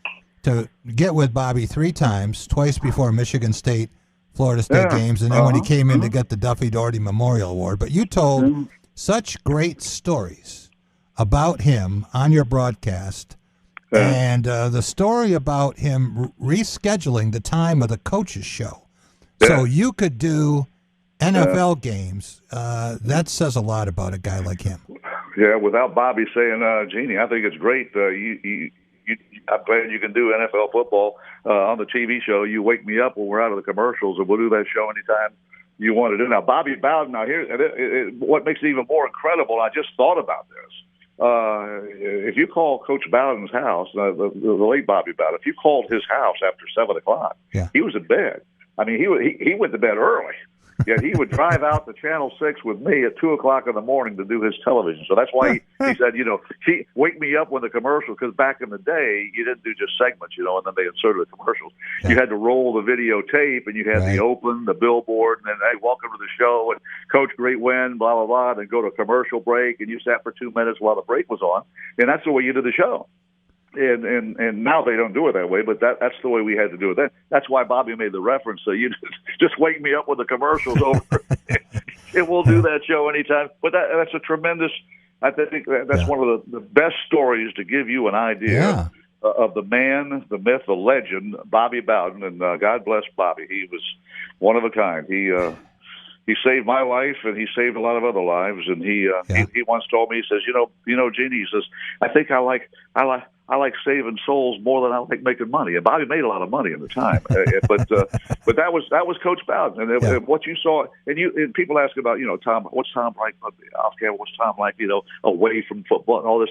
get with Bobby 3 times, twice before Michigan State, Florida State games, and then when he came in to get the Duffy Daugherty Memorial Award. But you told such great stories about him on your broadcast. And the story about him rescheduling the time of the coaches show so you could do NFL games, that says a lot about a guy like him. Yeah, without Bobby saying, Jeannie, I think it's great. I'm glad you can do NFL football on the TV show. You wake me up when we're out of the commercials, and we'll do that show anytime you want to do. Now, Bobby Bowden, what makes it even more incredible, I just thought about this. If you call Coach Bowden's house, the late Bobby Bowden, if you called his house after 7 o'clock, he was in bed. I mean, he went to bed early. Yet he would drive out to Channel 6 with me at 2 o'clock in the morning to do his television. So that's why he said, wake me up when the commercial, because back in the day, you didn't do just segments, and then they inserted the commercials. Yeah. You had to roll the videotape, and you had the open, the billboard, and then, hey, welcome to the show, and Coach, great win, blah, blah, blah, then go to a commercial break, and you sat for 2 minutes while the break was on. And that's the way you did the show. And now they don't do it that way, but that's the way we had to do it then. That's why Bobby made the reference. So you just wake me up when the commercial's over, and we'll do that show anytime. But that's a tremendous. I think that's one of the best stories to give you an idea of the man, the myth, the legend, Bobby Bowden. And God bless Bobby. He was one of a kind. He saved my life, and he saved a lot of other lives. And he once told me, he says, Jeannie, he says, I think I like saving souls more than I like making money. And Bobby made a lot of money at the time, but that was Coach Bowden. And what you saw, and people ask about, Tom, what's Tom like off camera? What's Tom like, away from football and all this?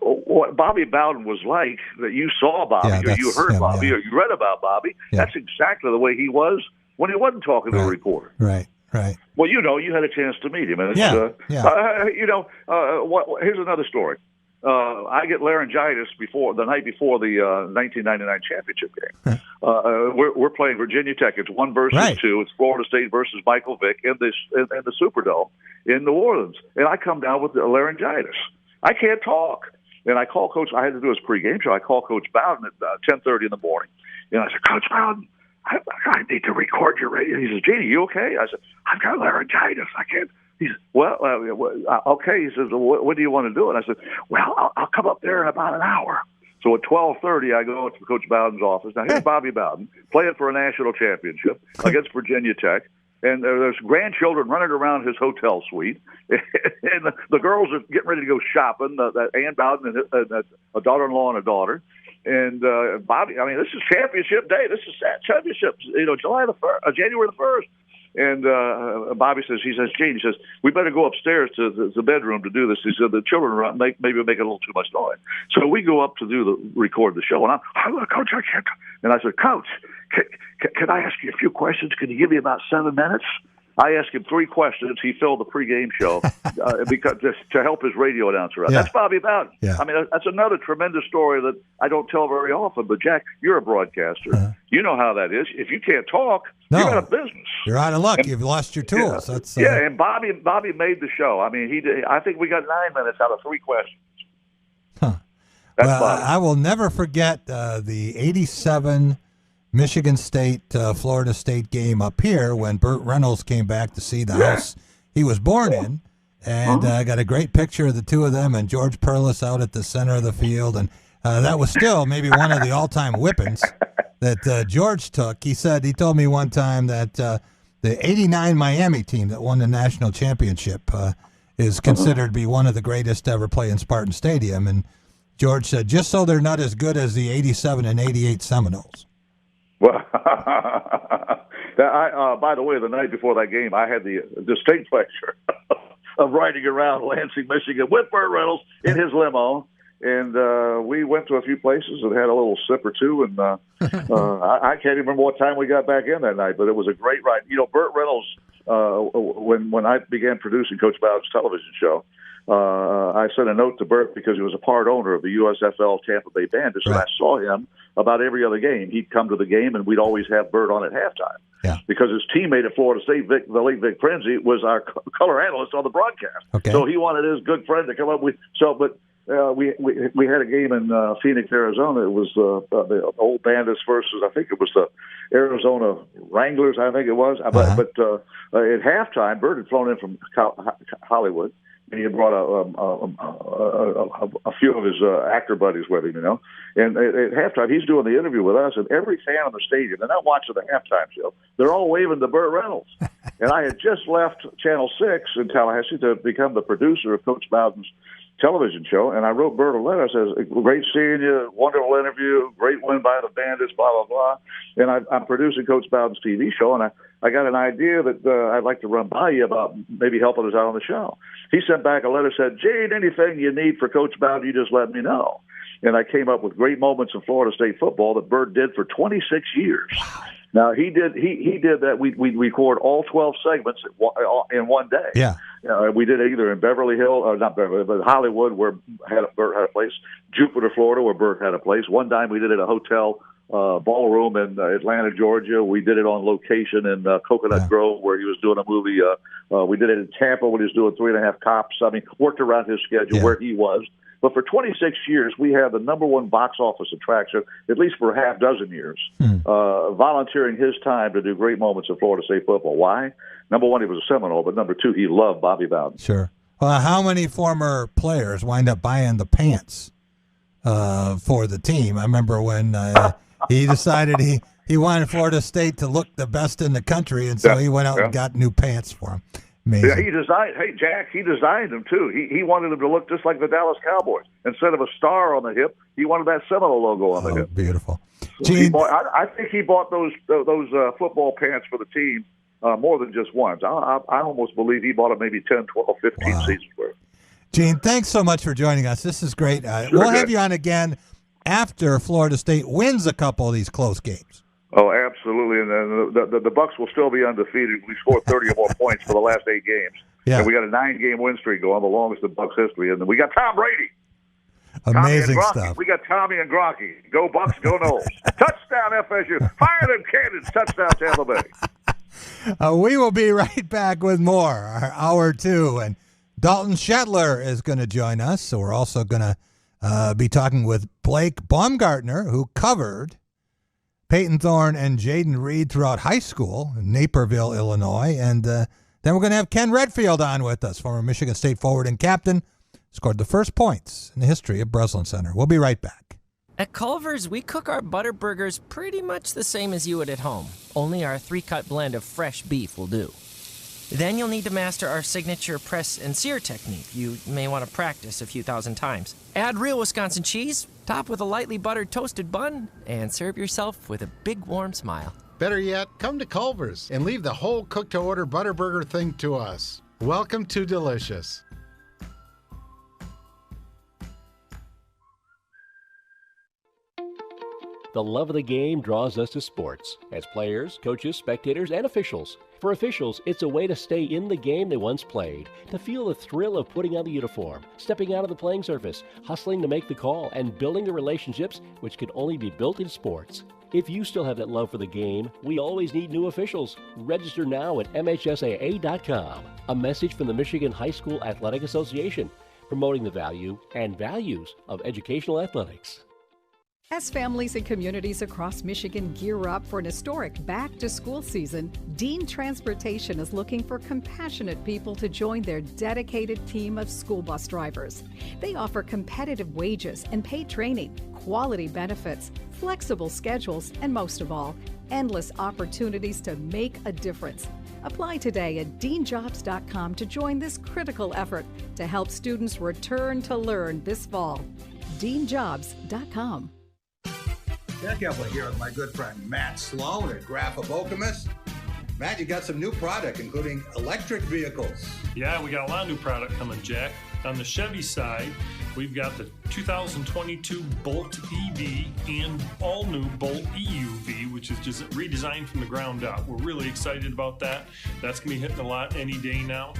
What Bobby Bowden was like that you saw Bobby, or you heard Bobby, or you read about Bobby. Yeah. That's exactly the way he was when he wasn't talking to a reporter. Right. Right. Well, you had a chance to meet him. And here's another story. I get laryngitis the night before the 1999 championship game. We're playing Virginia Tech. It's 1 versus 2. It's Florida State versus Michael Vick in the Superdome in New Orleans. And I come down with laryngitis. I can't talk. And I call Coach. I had to do his pregame show. I call Coach Bowden at 10:30 in the morning. And I said, Coach Bowden, I need to record your radio. He says, Jeannie, you okay? I said, I've got laryngitis. I can't. He said, well, okay. He says, what do you want to do? And I said, well, I'll come up there in about an hour. So at 12:30, I go to Coach Bowden's office. Now, here's Bobby Bowden playing for a national championship against Virginia Tech. And there's grandchildren running around his hotel suite. And the girls are getting ready to go shopping, Ann Bowden and a daughter-in-law and a daughter. And Bobby, I mean, this is championship day. This is championship, January the 1st. And Bobby says, Gene, he says, we better go upstairs to the bedroom to do this. He said, the children are maybe making a little too much noise. So we go up to record the show. And I'm Coach, I can't. And I said, Coach, can I ask you a few questions? Can you give me about 7 minutes? I asked him 3 questions. He filled the pregame show because to help his radio announcer out. Yeah. That's Bobby Bowden. Yeah. I mean, that's another tremendous story that I don't tell very often. But, Jack, you're a broadcaster. You know how that is. If you can't talk, you're out of business. You're out of luck. You've lost your tools. And Bobby made the show. I mean, he did. I think we got 9 minutes out of 3 questions. Well, I will never forget the 87 Michigan State, Florida State game up here when Burt Reynolds came back to see the house he was born in. And I got a great picture of the two of them and George Perlis out at the center of the field. And that was still maybe one of the all-time whippings that George took. He told me one time that the 89 Miami team that won the national championship is considered to be one of the greatest to ever play in Spartan Stadium. And George said, just so they're not as good as the 87 and 88 Seminoles. Well, by the way, the night before that game, I had the distinct pleasure of riding around Lansing, Michigan with Burt Reynolds in his limo. And we went to a few places and had a little sip or two. And I can't even remember what time we got back in that night, but it was a great ride. You know, Burt Reynolds, when I began producing Coach Bowden's television show, I sent a note to Burt because he was a part owner of the USFL Tampa Bay Bandits, and I saw him about every other game. He'd come to the game, and we'd always have Burt on at halftime. Yeah. Because his teammate at Florida State, the late Vic Prenzi, was our color analyst on the broadcast. Okay. So he wanted his good friend to come up with. We had a game in Phoenix, Arizona. It was the old Bandits versus, I think it was the Arizona Wranglers, I think it was. But at halftime, Burt had flown in from Hollywood, and he had brought a few of his actor buddies with him, you know. And at halftime, he's doing the interview with us, and every fan in the stadium, they're not watching the halftime show, they're all waving to Burt Reynolds. And I had just left Channel 6 in Tallahassee to become the producer of Coach Bowden's television show, and I wrote Burt a letter. I says, great seeing you, wonderful interview, great win by the Bandits, blah, blah, blah. And I'm producing Coach Bowden's TV show, and I got an idea that I'd like to run by you about maybe helping us out on the show. He sent back a letter, said, Jade, anything you need for Coach Bowden, you just let me know. And I came up with great moments in Florida State football that Burt did for 26 years. Now, he did that. We'd record all 12 segments in one day. Yeah. We did it either in Beverly Hills, or not Beverly, but Hollywood, where Burt had a place, Jupiter, Florida, where Burt had a place. One time we did it at a hotel ballroom in Atlanta, Georgia. We did it on location in Coconut Grove, where he was doing a movie. We did it in Tampa when he was doing 3.5 Cops. I mean, worked around his schedule where he was. But for 26 years, we had the number one box office attraction, at least for half dozen years, volunteering his time to do great moments in Florida State football. Why? Number one, he was a Seminole, but number two, he loved Bobby Bowden. Sure. Well, how many former players wind up buying the pants for the team? I remember when he decided he wanted Florida State to look the best in the country, and so he went out and got new pants for him. Amazing. Yeah, he designed them too. He wanted them to look just like the Dallas Cowboys. Instead of a star on the hip, he wanted that Seminole logo on the hip. Beautiful. So I think he bought those football pants for the team more than just once. I almost believe he bought them maybe 10, 12, 15 seasons worth. Gene, thanks so much for joining us. This is great. We'll have you on again after Florida State wins a couple of these close games. Oh, absolutely. And the Bucs will still be undefeated. We scored 30 or more points for the last 8 games. Yeah. And we got a 9-game win streak going, the longest in Bucs history. And then we got Tom Brady. Amazing stuff. We got Tommy and Gronky. Go Bucs, go Noles. Touchdown FSU. Fire them cannons. Touchdown Tampa Bay. We will be right back with more, our hour 2. And Dalton Shetler is going to join us. So we're also going to be talking with Blake Baumgartner, who covered Peyton Thorne and Jaden Reed throughout high school in Naperville, Illinois. And then we're going to have Ken Redfield on with us, former Michigan State forward and captain. Scored the first points in the history of Breslin Center. We'll be right back. At Culver's, we cook our butter burgers pretty much the same as you would at home. Only our 3-cut blend of fresh beef will do. Then you'll need to master our signature press and sear technique. You may want to practice a few thousand times. Add real Wisconsin cheese, top with a lightly buttered toasted bun, and serve yourself with a big warm smile. Better yet, come to Culver's and leave the whole cook-to-order butter burger thing to us. Welcome to Delicious. The love of the game draws us to sports, as players, coaches, spectators, and officials. For officials, it's a way to stay in the game they once played, to feel the thrill of putting on the uniform, stepping out of the playing surface, hustling to make the call, and building the relationships which can only be built in sports. If you still have that love for the game, we always need new officials. Register now at MHSAA.com. A message from the Michigan High School Athletic Association, promoting the value and values of educational athletics. As families and communities across Michigan gear up for an historic back-to-school season, Dean Transportation is looking for compassionate people to join their dedicated team of school bus drivers. They offer competitive wages and paid training, quality benefits, flexible schedules, and most of all, endless opportunities to make a difference. Apply today at deanjobs.com to join this critical effort to help students return to learn this fall. deanjobs.com. Jack Epler here with my good friend Matt Sloan at Graph of Okemos. Matt, you got some new product, including electric vehicles. Yeah, we got a lot of new product coming, Jack. On the Chevy side, we've got the 2022 Bolt EV and all-new Bolt EUV, which is just redesigned from the ground up. We're really excited about that. That's going to be hitting a lot any day now.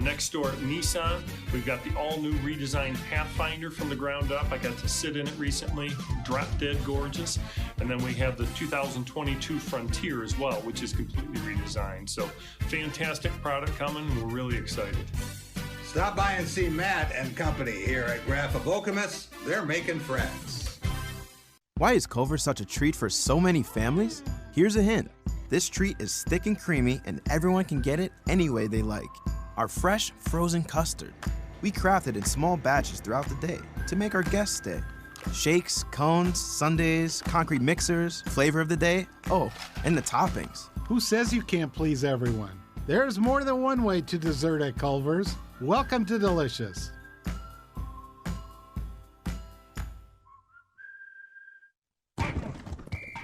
Next door at Nissan, we've got the all-new redesigned Pathfinder from the ground up. I got to sit in it recently, drop dead gorgeous. And then we have the 2022 Frontier as well, which is completely redesigned. So fantastic product coming. We're really excited. Stop by and see Matt and company here at Graph of Okemos. They're making friends. Why is Culver such a treat for so many families? Here's a hint. This treat is thick and creamy, and everyone can get it any way they like. Our fresh, frozen custard. We craft it in small batches throughout the day to make our guests stay. Shakes, cones, sundaes, concrete mixers, flavor of the day, oh, and the toppings. Who says you can't please everyone? There's more than one way to dessert at Culver's. Welcome to Delicious.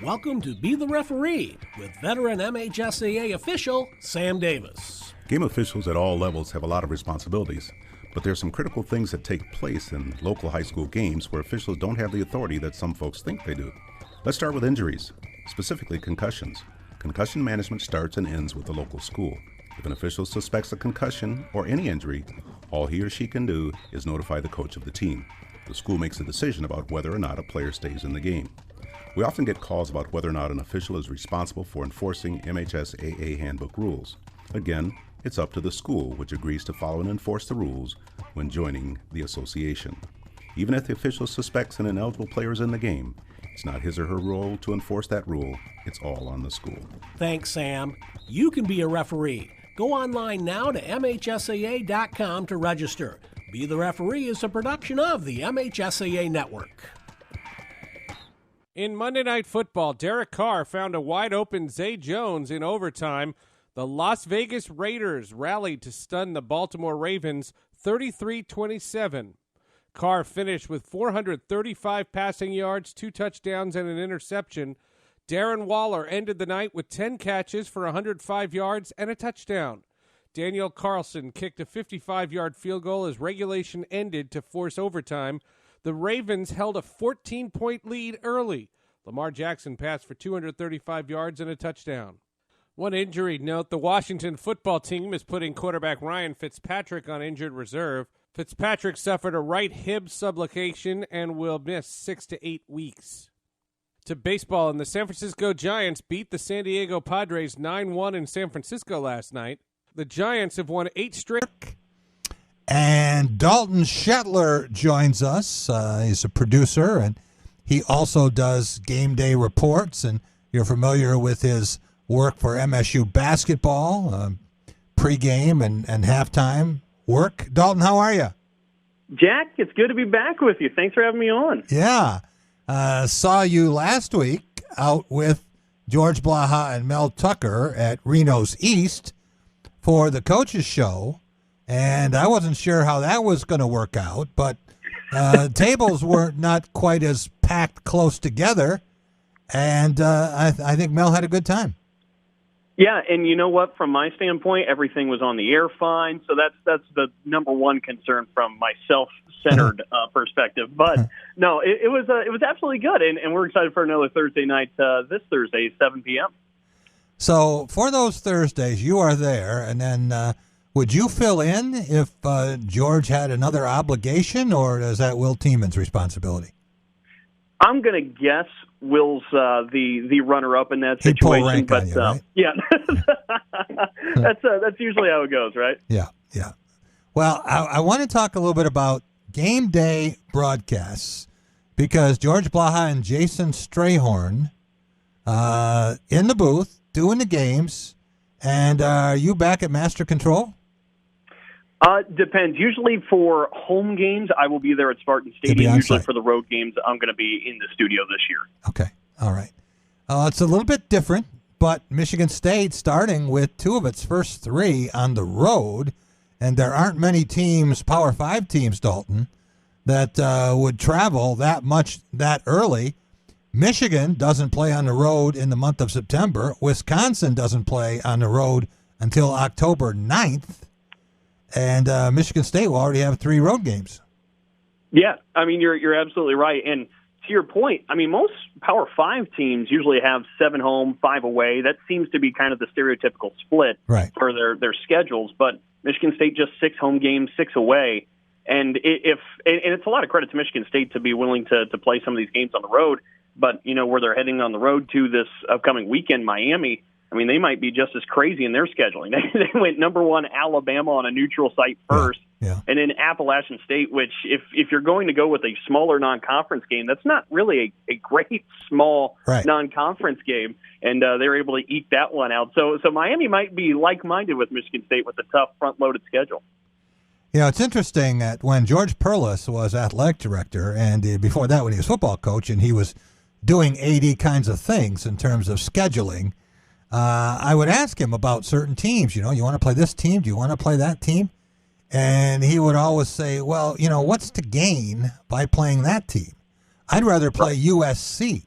Welcome to Be the Referee with veteran MHSAA official Sam Davis. Game officials at all levels have a lot of responsibilities, but there are some critical things that take place in local high school games where officials don't have the authority that some folks think they do. Let's start with injuries, specifically concussions. Concussion management starts and ends with the local school. If an official suspects a concussion or any injury, all he or she can do is notify the coach of the team. The school makes a decision about whether or not a player stays in the game. We often get calls about whether or not an official is responsible for enforcing MHSAA handbook rules. Again, it's up to the school, which agrees to follow and enforce the rules when joining the association. Even if the official suspects an ineligible player is in the game, it's not his or her role to enforce that rule. It's all on the school. Thanks, Sam. You can be a referee. Go online now to MHSAA.com to register. Be the Referee is a production of the MHSAA Network. In Monday Night Football, Derek Carr found a wide-open Zay Jones in overtime. The Las Vegas Raiders rallied to stun the Baltimore Ravens 33-27. Carr finished with 435 passing yards, 2 touchdowns, and an interception. Darren Waller ended the night with 10 catches for 105 yards and a touchdown. Daniel Carlson kicked a 55-yard field goal as regulation ended to force overtime. The Ravens held a 14-point lead early. Lamar Jackson passed for 235 yards and a touchdown. One injury note, the Washington football team is putting quarterback Ryan Fitzpatrick on injured reserve. Fitzpatrick suffered a right hip subluxation and will miss 6 to 8 weeks. To baseball, and the San Francisco Giants beat the San Diego Padres 9-1 in San Francisco last night. The Giants have won 8 straight. And Dalton Shetler joins us. He's a producer, and he also does game day reports, and you're familiar with his work for MSU basketball, pregame and halftime work. Dalton, how are you? Jack, it's good to be back with you. Thanks for having me on. Yeah. Saw you last week out with George Blaha and Mel Tucker at Reno's East for the coaches show, and I wasn't sure how that was going to work out, but tables were not quite as packed close together, and I think Mel had a good time. Yeah, and you know what? From my standpoint, everything was on the air fine, so that's the number one concern from my self-centered perspective. But no, it was absolutely good, and we're excited for another Thursday night this Thursday, 7 p.m. So for those Thursdays, you are there, and then would you fill in if George had another obligation, or is that Will Tieman's responsibility? I'm going to guess Will's the runner-up in that situation. He'd pull rank on you, right? Yeah, that's usually how it goes, right? Yeah. Well, I want to talk a little bit about game day broadcasts because George Blaha and Jason Strayhorn in the booth doing the games, and are you back at Master Control? Depends. Usually for home games, I will be there at Spartan Stadium. Usually for the road games, I'm going to be in the studio this year. Okay. All right. It's a little bit different, but Michigan State starting with 2 of its first 3 on the road, and there aren't many teams, Power 5 teams, Dalton, that would travel that much that early. Michigan doesn't play on the road in the month of September. Wisconsin doesn't play on the road until October 9th. And Michigan State will already have 3 road games. Yeah, I mean, you're absolutely right. And to your point, I mean, most Power 5 teams usually have 7 home, 5 away. That seems to be kind of the stereotypical split for their schedules. But Michigan State just 6 home games, 6 away. And it's a lot of credit to Michigan State to be willing to play some of these games on the road. But, you know, where they're heading on the road to this upcoming weekend, Miami, I mean, they might be just as crazy in their scheduling. They went number 1 Alabama on a neutral site first, and then Appalachian State, which if you're going to go with a smaller non-conference game, that's not really a great small non-conference game, and they were able to eke that one out. So Miami might be like-minded with Michigan State with a tough front-loaded schedule. You know, it's interesting that when George Perlis was athletic director, and before that when he was football coach, and he was doing 80 kinds of things in terms of scheduling, I would ask him about certain teams. You know, you want to play this team? Do you want to play that team? And he would always say, well, you know, what's to gain by playing that team? I'd rather play USC.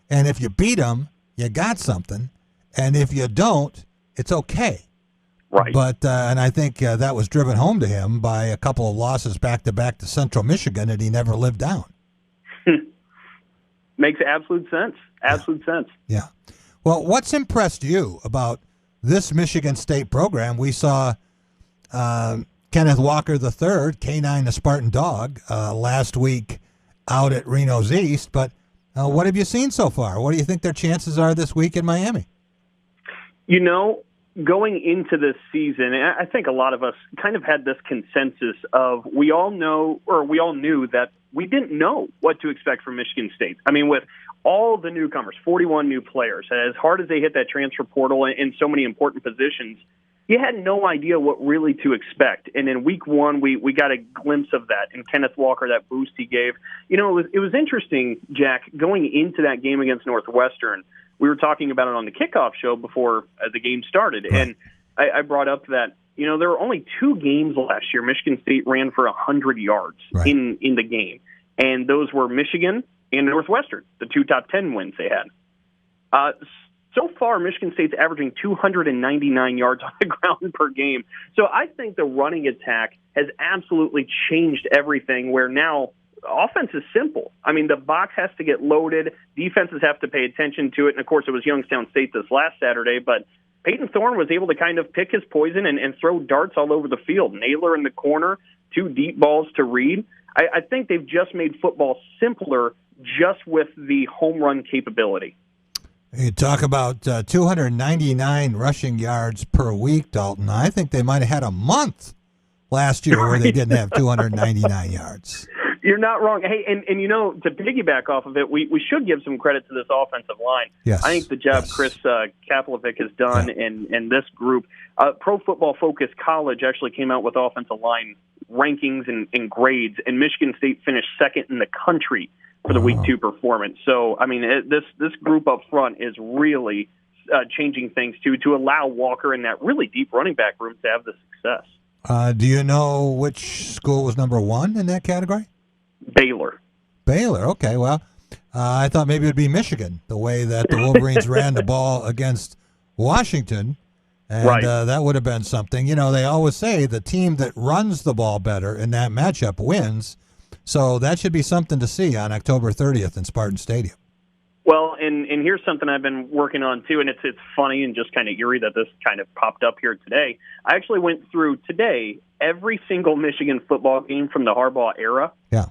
And if you beat them, you got something. And if you don't, it's okay. Right. But, and I think that was driven home to him by a couple of losses back-to-back to Central Michigan that he never lived down. Makes absolute sense. Absolute sense. Yeah. Well, what's impressed you about this Michigan State program? We saw Kenneth Walker III, K9 the Spartan Dog, last week out at Reno's East. But what have you seen so far? What do you think their chances are this week in Miami? You know, going into this season, I think a lot of us kind of had this consensus of we all knew that we didn't know what to expect from Michigan State. I mean, with all the newcomers, 41 new players, as hard as they hit that transfer portal in so many important positions, you had no idea what really to expect. And in week 1, we got a glimpse of that. And Kenneth Walker, that boost he gave. You know, it was interesting, Jack, going into that game against Northwestern. We were talking about it on the kickoff show before the game started. Right. And I brought up that, you know, there were only 2 games last year Michigan State ran for 100 yards in the game. And those were Michigan and Northwestern, the 2 top 10 wins they had. So far, Michigan State's averaging 299 yards on the ground per game. So I think the running attack has absolutely changed everything, where now offense is simple. I mean, the box has to get loaded. Defenses have to pay attention to it. And, of course, it was Youngstown State this last Saturday. But Peyton Thorne was able to kind of pick his poison and throw darts all over the field. Naylor in the corner, 2 deep balls to Reed. I think they've just made football simpler just with the home run capability. You talk about 299 rushing yards per week, Dalton. I think they might have had a month last year where they didn't have 299 yards. You're not wrong. Hey, and you know, to piggyback off of it, we should give some credit to this offensive line. Yes. I think the job Chris Kaplovic has done in this group. Pro Football Focus College actually came out with offensive line rankings and grades, and Michigan State finished 2nd in the country for the Week 2 performance. So, I mean, this group up front is really changing things to allow Walker and that really deep running back room to have the success. Do you know which school was number 1 in that category? Baylor. Baylor, okay. Well, I thought maybe it would be Michigan, the way that the Wolverines ran the ball against Washington. And that would have been something. You know, they always say the team that runs the ball better in that matchup wins. So that should be something to see on October 30th in Spartan Stadium. Well, and here's something I've been working on too, and it's funny and just kind of eerie that this kind of popped up here today. I actually went through today every single Michigan football game from the Harbaugh era. Yeah.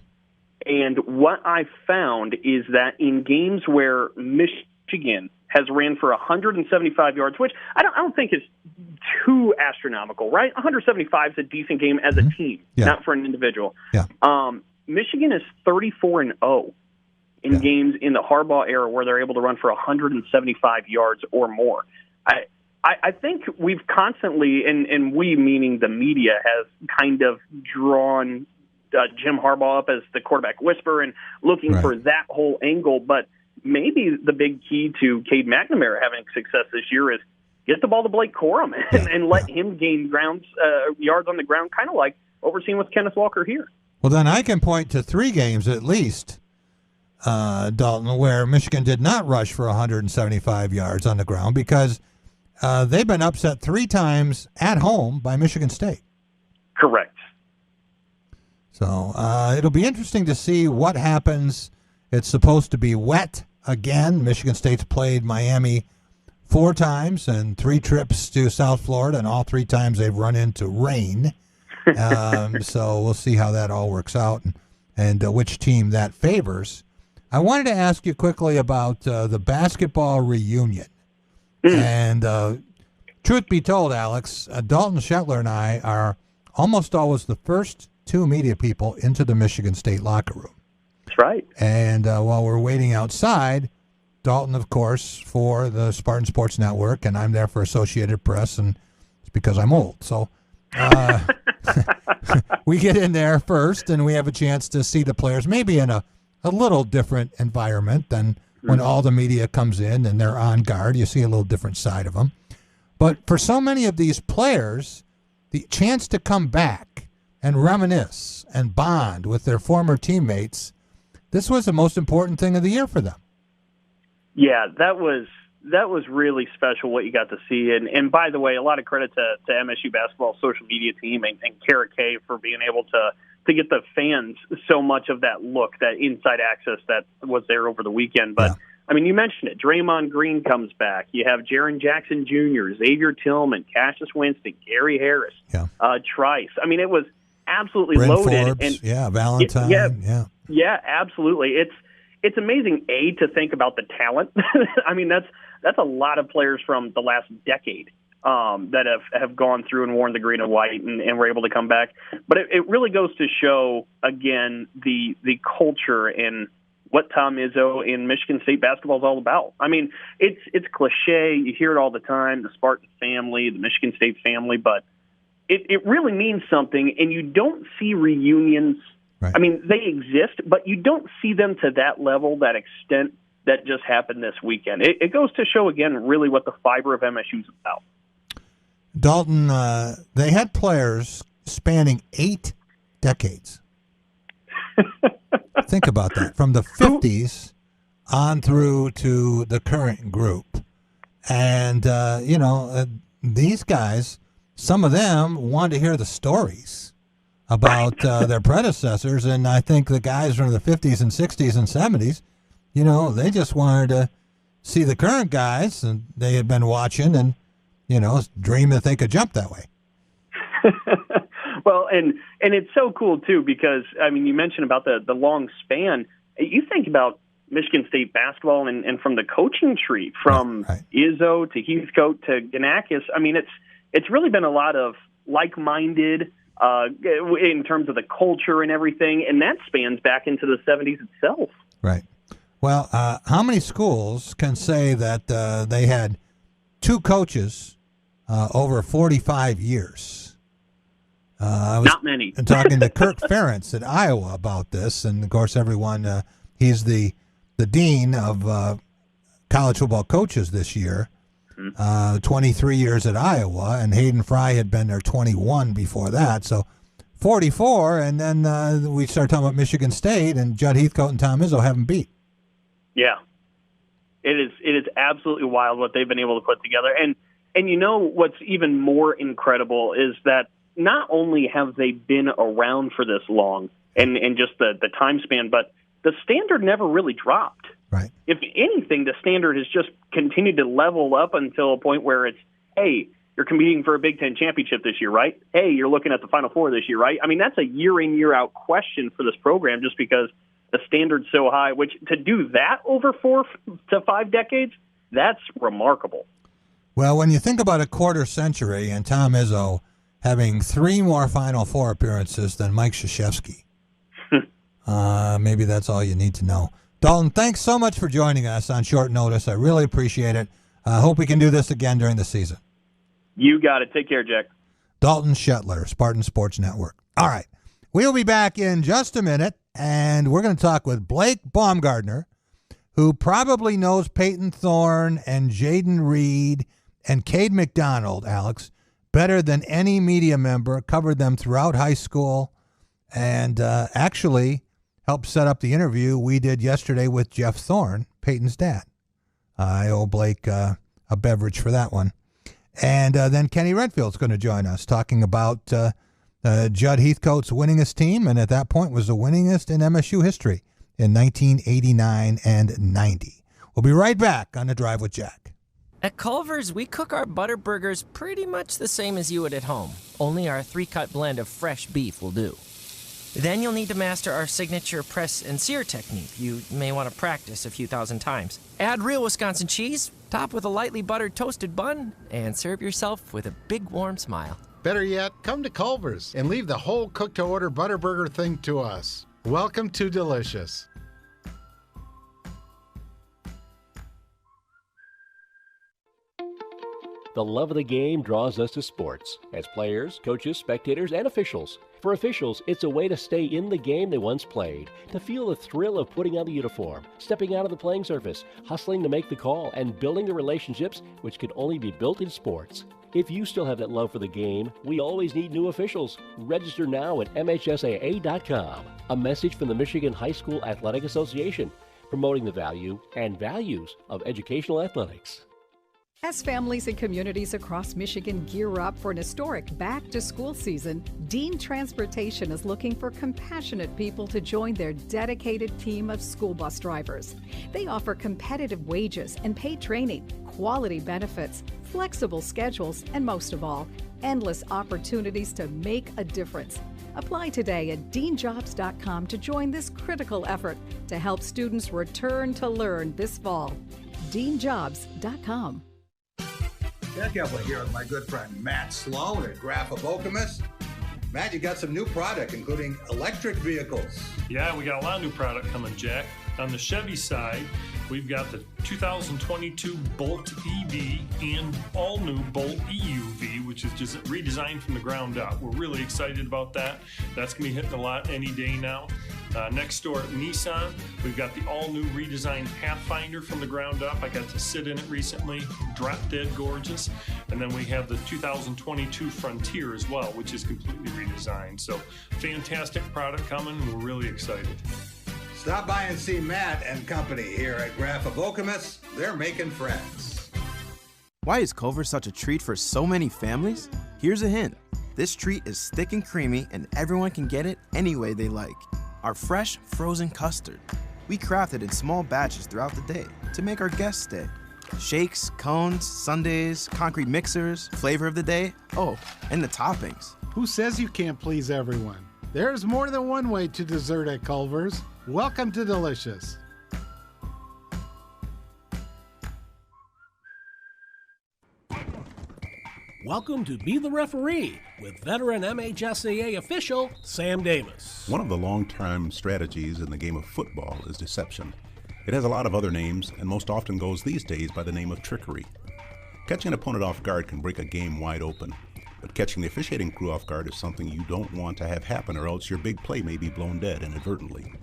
And what I found is that in games where Michigan has ran for 175 yards, which I don't think is too astronomical, right? 175 is a decent game as a team, not for an individual. Yeah. Michigan is 34-0 in games in the Harbaugh era where they're able to run for 175 yards or more. I think we've constantly, and we meaning the media, has kind of drawn Jim Harbaugh up as the quarterback whisperer and looking for that whole angle. But maybe the big key to Cade McNamara having success this year is get the ball to Blake Corum and let him gain yards on the ground, kind of like what we're seeing with Kenneth Walker here. Well, then I can point to 3 games at least, Dalton, where Michigan did not rush for 175 yards on the ground because they've been upset 3 times at home by Michigan State. Correct. So it'll be interesting to see what happens. It's supposed to be wet again. Michigan State's played Miami 4 times and 3 trips to South Florida, and all 3 times they've run into rain. So we'll see how that all works out and which team that favors. I wanted to ask you quickly about the basketball reunion. And truth be told, Alex, Dalton Shetler and I are almost always the first 2 media people into the Michigan State locker room. That's right. And while we're waiting outside, Dalton, of course, for the Spartan Sports Network, and I'm there for Associated Press, and it's because I'm old. So we get in there first, and we have a chance to see the players, maybe in a little different environment than when all the media comes in and they're on guard. You see a little different side of them. But for so many of these players, the chance to come back and reminisce and bond with their former teammates, this was the most important thing of the year for them. Yeah, that was really special what you got to see. And by the way, a lot of credit to MSU basketball social media team and Kara Kay for being able to get the fans so much of that look, that inside access that was there over the weekend. But, I mean, you mentioned it. Draymond Green comes back. You have Jaren Jackson Jr., Xavier Tillman, Cassius Winston, Gary Harris, Trice. I mean, it was absolutely Bryn loaded. Forbes, Valentine. Yeah, absolutely. It's amazing, to think about the talent. I mean, that's a lot of players from the last decade that have gone through and worn the green and white and were able to come back. But it really goes to show, again, the culture and what Tom Izzo in Michigan State basketball is all about. I mean, it's cliche. You hear it all the time, the Spartan family, the Michigan State family, but it really means something, and you don't see reunions. Right. I mean, they exist, but you don't see them to that level, that extent that just happened this weekend. It goes to show, again, really what the fiber of MSU is about. Dalton, they had players spanning 8 decades. Think about that. From the 50s on through to the current group. And, these guys, some of them wanted to hear the stories about their predecessors, and I think the guys from the 50s and 60s and 70s, they just wanted to see the current guys, and they had been watching and, dream that they could jump that way. Well, and it's so cool, too, because, I mean, you mentioned about the long span. You think about Michigan State basketball and from the coaching tree, from Izzo to Heathcote to Ganakis, I mean, it's really been a lot of like-minded in terms of the culture and everything, and that spans back into the 70s itself. Right. Well, how many schools can say that they had 2 coaches over 45 years? I was Not many. talking to Kirk Ferentz at Iowa about this, and of course, everyone he's the dean of college football coaches this year. 23 years at Iowa, and Hayden Fry had been there 21 before that, so 44, and then we start talking about Michigan State, and Judd Heathcote and Tom Izzo haven't beat. Yeah. It is absolutely wild what they've been able to put together. And what's even more incredible is that not only have they been around for this long and just the time span, but the standard never really dropped. Right. If anything, the standard has just continued to level up until a point where it's, hey, you're competing for a Big Ten championship this year, right? Hey, you're looking at the Final Four this year, right? I mean, that's a year in, year out question for this program just because the standard's so high, which to do that over 4 to 5 decades, that's remarkable. Well, when you think about a quarter century and Tom Izzo having 3 more Final Four appearances than Mike Krzyzewski, maybe that's all you need to know. Dalton, thanks so much for joining us on short notice. I really appreciate it. I hope we can do this again during the season. You got it. Take care, Jack. Dalton Shetler, Spartan Sports Network. All right. We'll be back in just a minute, and we're going to talk with Blake Baumgartner, who probably knows Peyton Thorne and Jaden Reed and Cade McDonald, Alex, better than any media member, covered them throughout high school, and actually helped set up the interview we did yesterday with Jeff Thorne, Peyton's dad. I owe Blake a beverage for that one. And then Kenny Redfield's going to join us talking about Judd Heathcote's winningest team, and at that point was the winningest in MSU history in 1989 and 90. We'll be right back on The Drive with Jack. At Culver's, we cook our butter burgers pretty much the same as you would at home. Only our 3-cut blend of fresh beef will do. Then you'll need to master our signature press and sear technique. You may want to practice a few thousand times. Add real Wisconsin cheese, top with a lightly buttered toasted bun, and serve yourself with a big warm smile. Better yet, come to Culver's and leave the whole cook-to-order butter burger thing to us. Welcome to Delicious. The love of the game draws us to sports, as players, coaches, spectators, and officials. For officials, it's a way to stay in the game they once played, to feel the thrill of putting on the uniform, stepping out of the playing surface, hustling to make the call, and building the relationships which can only be built in sports. If you still have that love for the game, we always need new officials. Register now at MHSAA.com. A message from the Michigan High School Athletic Association, promoting the value and values of educational athletics. As families and communities across Michigan gear up for an historic back-to-school season, Dean Transportation is looking for compassionate people to join their dedicated team of school bus drivers. They offer competitive wages and paid training, quality benefits, flexible schedules, and most of all, endless opportunities to make a difference. Apply today at deanjobs.com to join this critical effort to help students return to learn this fall. deanjobs.com. Jack Epler here with my good friend Matt Sloan at Graph of Okemos. Matt, you got some new product, including electric vehicles. Yeah, we got a lot of new product coming, Jack. On the Chevy side, we've got the 2022 Bolt EV and all-new Bolt EUV, which is just redesigned from the ground up. We're really excited about that. That's going to be hitting a lot any day now. Next door at Nissan, we've got the all-new redesigned Pathfinder from the ground up. I got to sit in it recently, drop dead gorgeous. And then we have the 2022 Frontier as well, which is completely redesigned. So fantastic product coming. We're really excited. Stop by and see Matt and company here at Graph of Okemos. They're making friends. Why is Culver's such a treat for so many families? Here's a hint. This treat is thick and creamy, and everyone can get it any way they like. Our fresh, frozen custard. We craft it in small batches throughout the day to make our guests stay. Shakes, cones, sundaes, concrete mixers, flavor of the day, oh, and the toppings. Who says you can't please everyone? There's more than one way to dessert at Culver's. Welcome to Delicious. Welcome to Be the Referee with veteran MHSAA official Sam Davis. One of the long-term strategies in the game of football is deception. It has a lot of other names and most often goes these days by the name of trickery. Catching an opponent off guard can break a game wide open, but catching the officiating crew off guard is something you don't want to have happen, or else your big play may be blown dead inadvertently.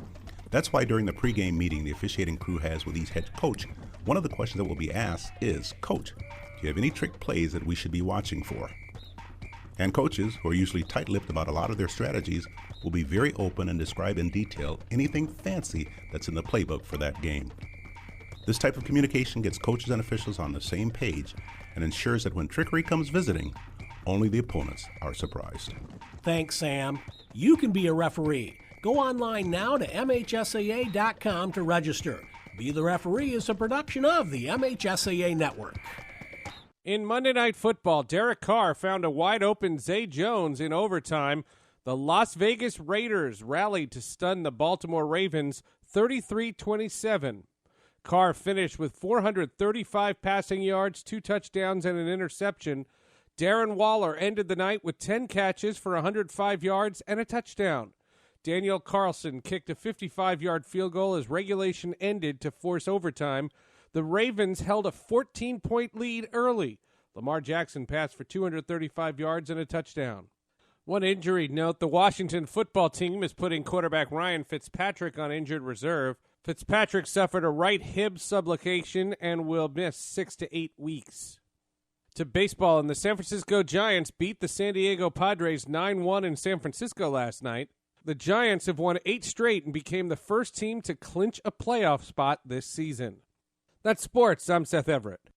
That's why during the pregame meeting the officiating crew has with each head coach, one of the questions that will be asked is, Coach, do you have any trick plays that we should be watching for? And coaches, who are usually tight-lipped about a lot of their strategies, will be very open and describe in detail anything fancy that's in the playbook for that game. This type of communication gets coaches and officials on the same page and ensures that when trickery comes visiting, only the opponents are surprised. Thanks, Sam. You can be a referee. Go online now to MHSAA.com to register. Be the Referee is a production of the MHSAA Network. In Monday Night Football, Derek Carr found a wide-open Zay Jones in overtime. The Las Vegas Raiders rallied to stun the Baltimore Ravens 33-27. Carr finished with 435 passing yards, 2 touchdowns, and an interception. Darren Waller ended the night with 10 catches for 105 yards and a touchdown. Daniel Carlson kicked a 55-yard field goal as regulation ended to force overtime. The Ravens held a 14-point lead early. Lamar Jackson passed for 235 yards and a touchdown. One injury note, the Washington football team is putting quarterback Ryan Fitzpatrick on injured reserve. Fitzpatrick suffered a right hip subluxation and will miss 6 to 8 weeks. To baseball, and the San Francisco Giants beat the San Diego Padres 9-1 in San Francisco last night. The Giants have won 8 straight and became the first team to clinch a playoff spot this season. That's sports. I'm Seth Everett.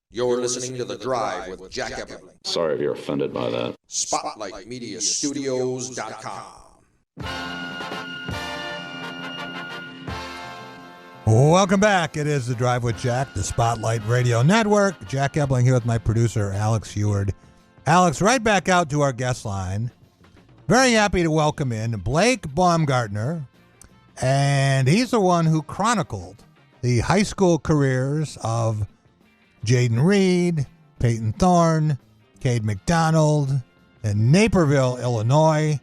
You're listening to The Drive with Jack Epperling. Sorry if you're offended by that. SpotlightMediaStudios.com. Welcome back. It is The Drive with Jack, the Spotlight Radio Network. Jack Epperling here with my producer, Alex Heward. Alex, right back out to our guest line. Very happy to welcome in Blake Baumgartner, and he's the one who chronicled the high school careers of Jayden Reed, Peyton Thorne, Cade McDonald, in Naperville, Illinois.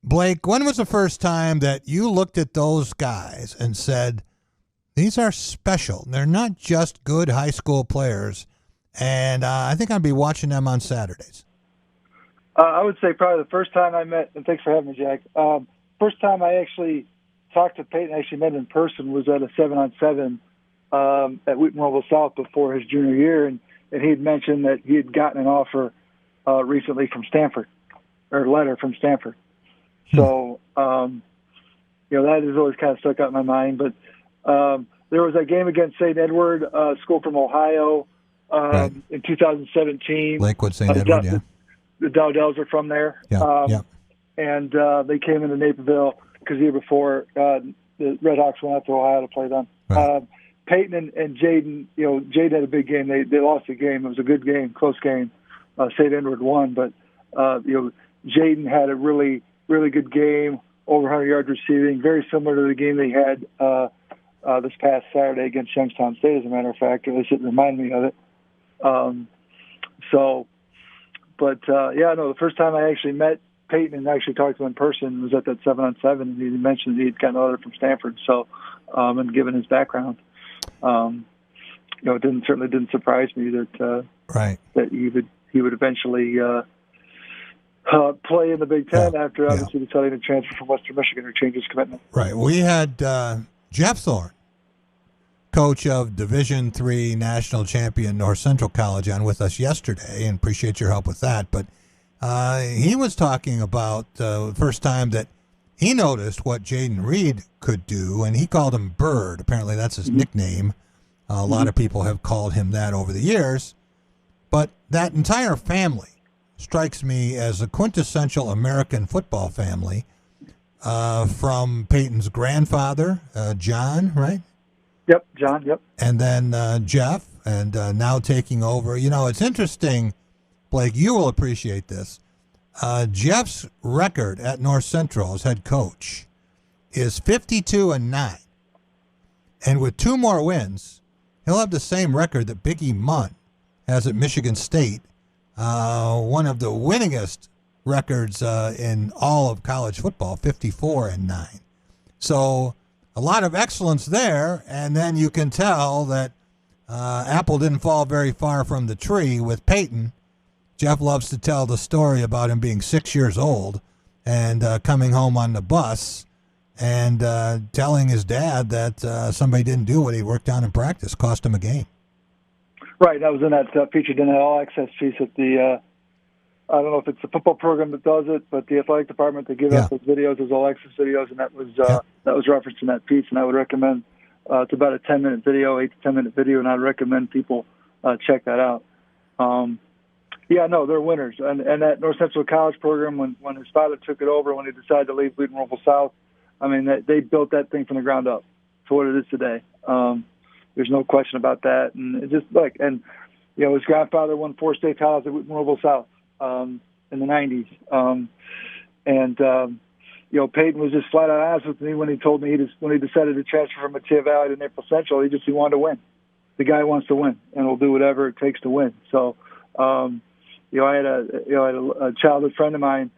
Blake, when was the first time that you looked at those guys and said, these are special? They're not just good high school players, and I think I'll be watching them on Saturdays. I would say probably the first time I met, and thanks for having me, Jack. First time I actually talked to Peyton, actually met him in person, was at a 7-on-7 at Wheaton-Roble South before his junior year, and he had mentioned that he had gotten an offer recently from Stanford, or a letter from Stanford. So, that has always kind of stuck out in my mind. But there was that game against St. Edward, school from Ohio, in 2017. Lakewood, St. Edward, yeah. The Dowdells are from there. And they came into Naperville because the year before the Red Hawks went out to Ohio to play them. Right. Peyton and Jayden, Jayden had a big game. They lost the game. It was a good game, close game. St. Edward won, but Jayden had a really good game, over 100 yards receiving, very similar to the game they had this past Saturday against Youngstown State, as a matter of fact, or at least it reminded me of it. The first time I actually met Peyton and actually talked to him in person was at that 7-on-7, and he mentioned he had gotten a letter from Stanford. So, and given his background, it certainly didn't surprise me that that he would eventually play in the Big Ten after obviously deciding to transfer from Western Michigan or change his commitment. Right. We had Jeff Thorne, coach of Division III national champion North Central College, on with us yesterday, and appreciate your help with that. But he was talking about the first time that he noticed what Jayden Reed could do, and he called him Bird. Apparently that's his nickname. A lot of people have called him that over the years. But that entire family strikes me as a quintessential American football family, from Peyton's grandfather, John, right? Yep, John, yep. And then Jeff, and now taking over. It's interesting, Blake, you will appreciate this. Jeff's record at North Central as head coach is 52-9. And with 2 more wins, he'll have the same record that Biggie Munn has at Michigan State, one of the winningest records in all of college football, 54-9. So a lot of excellence there, and then you can tell that apple didn't fall very far from the tree with Peyton. Jeff loves to tell the story about him being 6 years old and coming home on the bus and telling his dad that somebody didn't do what he worked on in practice, cost him a game. Right, that was in that featured in that all-access piece at the, I don't know if it's the football program that does it, but the athletic department, they give out those videos, those all-access videos, and that was referenced in that piece, and I would recommend, it's about a 10-minute video, 8 to 10-minute video, and I'd recommend people check that out. They're winners. And that North Central College program, when his father took it over, when he decided to leave Wheaton-Roble South, I mean, they built that thing from the ground up. to what it is today. There's no question about that. And it just his grandfather won 4 state titles at Mobile South in the 90s. Peyton was just flat out honest with me when he told me when he decided to transfer from Mattia Valley to Naples Central, he wanted to win. The guy wants to win and will do whatever it takes to win. So, I had a childhood friend of mine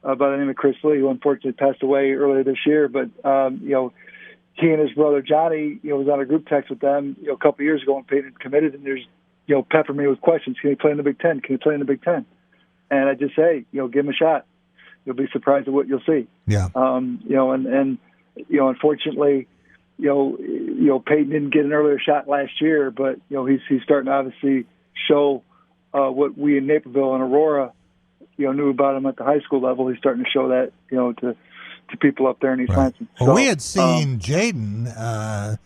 by the name of Chris Lee, who unfortunately passed away earlier this year. But he and his brother Johnny, was on a group text with them, a couple of years ago when Peyton committed, and there's, pepper me with questions. Can he play in the Big Ten? Can he play in the Big Ten? And I just say, give him a shot. You'll be surprised at what you'll see. Yeah. Unfortunately, Peyton didn't get an earlier shot last year, but he's starting to obviously show what we in Naperville and Aurora, knew about him at the high school level. He's starting to show that, to people up there in East Lansing. Well, we had seen Jaden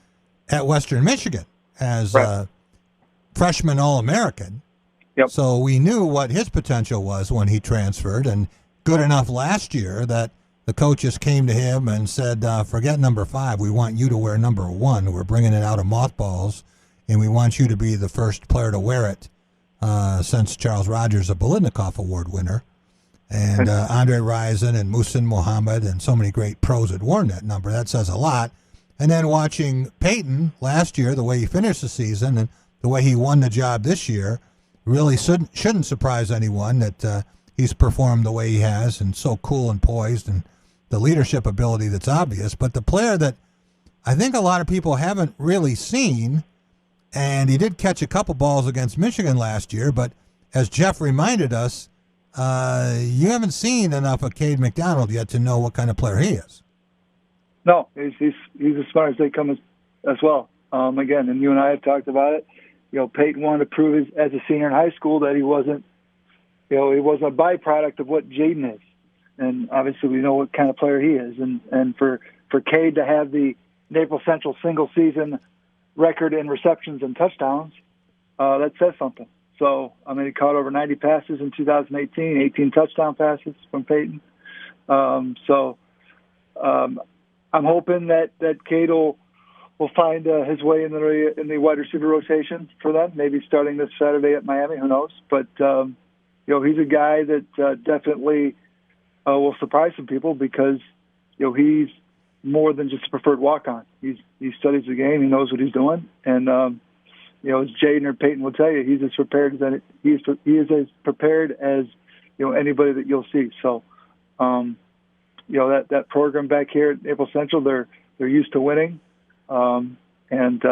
at Western Michigan as a freshman All-American. Yep. So we knew what his potential was when he transferred, and good enough last year that the coaches came to him and said, forget number 5. We want you to wear number 1. We're bringing it out of mothballs, and we want you to be the first player to wear it since Charles Rogers, a Biletnikoff Award winner. And Andre Rison and Muhsin Muhammad and so many great pros had worn that number. That says a lot. And then watching Peyton last year, the way he finished the season and the way he won the job this year, really shouldn't surprise anyone that he's performed the way he has and so cool and poised and the leadership ability that's obvious. But the player that I think a lot of people haven't really seen, and he did catch a couple balls against Michigan last year, but as Jeff reminded us, you haven't seen enough of Cade McDonald yet to know what kind of player he is. No, he's as smart as they come as well. Again, and you and I have talked about it. Peyton wanted to prove as a senior in high school that he wasn't a byproduct of what Jaden is. And obviously we know what kind of player he is. And for Cade to have the Naples Central single season record in receptions and touchdowns, that says something. So, he caught over 90 passes in 2018, 18 touchdown passes from Peyton. I'm hoping that Cade will find his way in the wide receiver rotation for them, maybe starting this Saturday at Miami, who knows. But, he's a guy that definitely will surprise some people because, he's more than just a preferred walk-on. He studies the game. He knows what he's doing. And, as Jaden or Peyton will tell you, he's as prepared as he is as prepared as anybody that you'll see. So, that program back here at Naples Central, they're used to winning, so it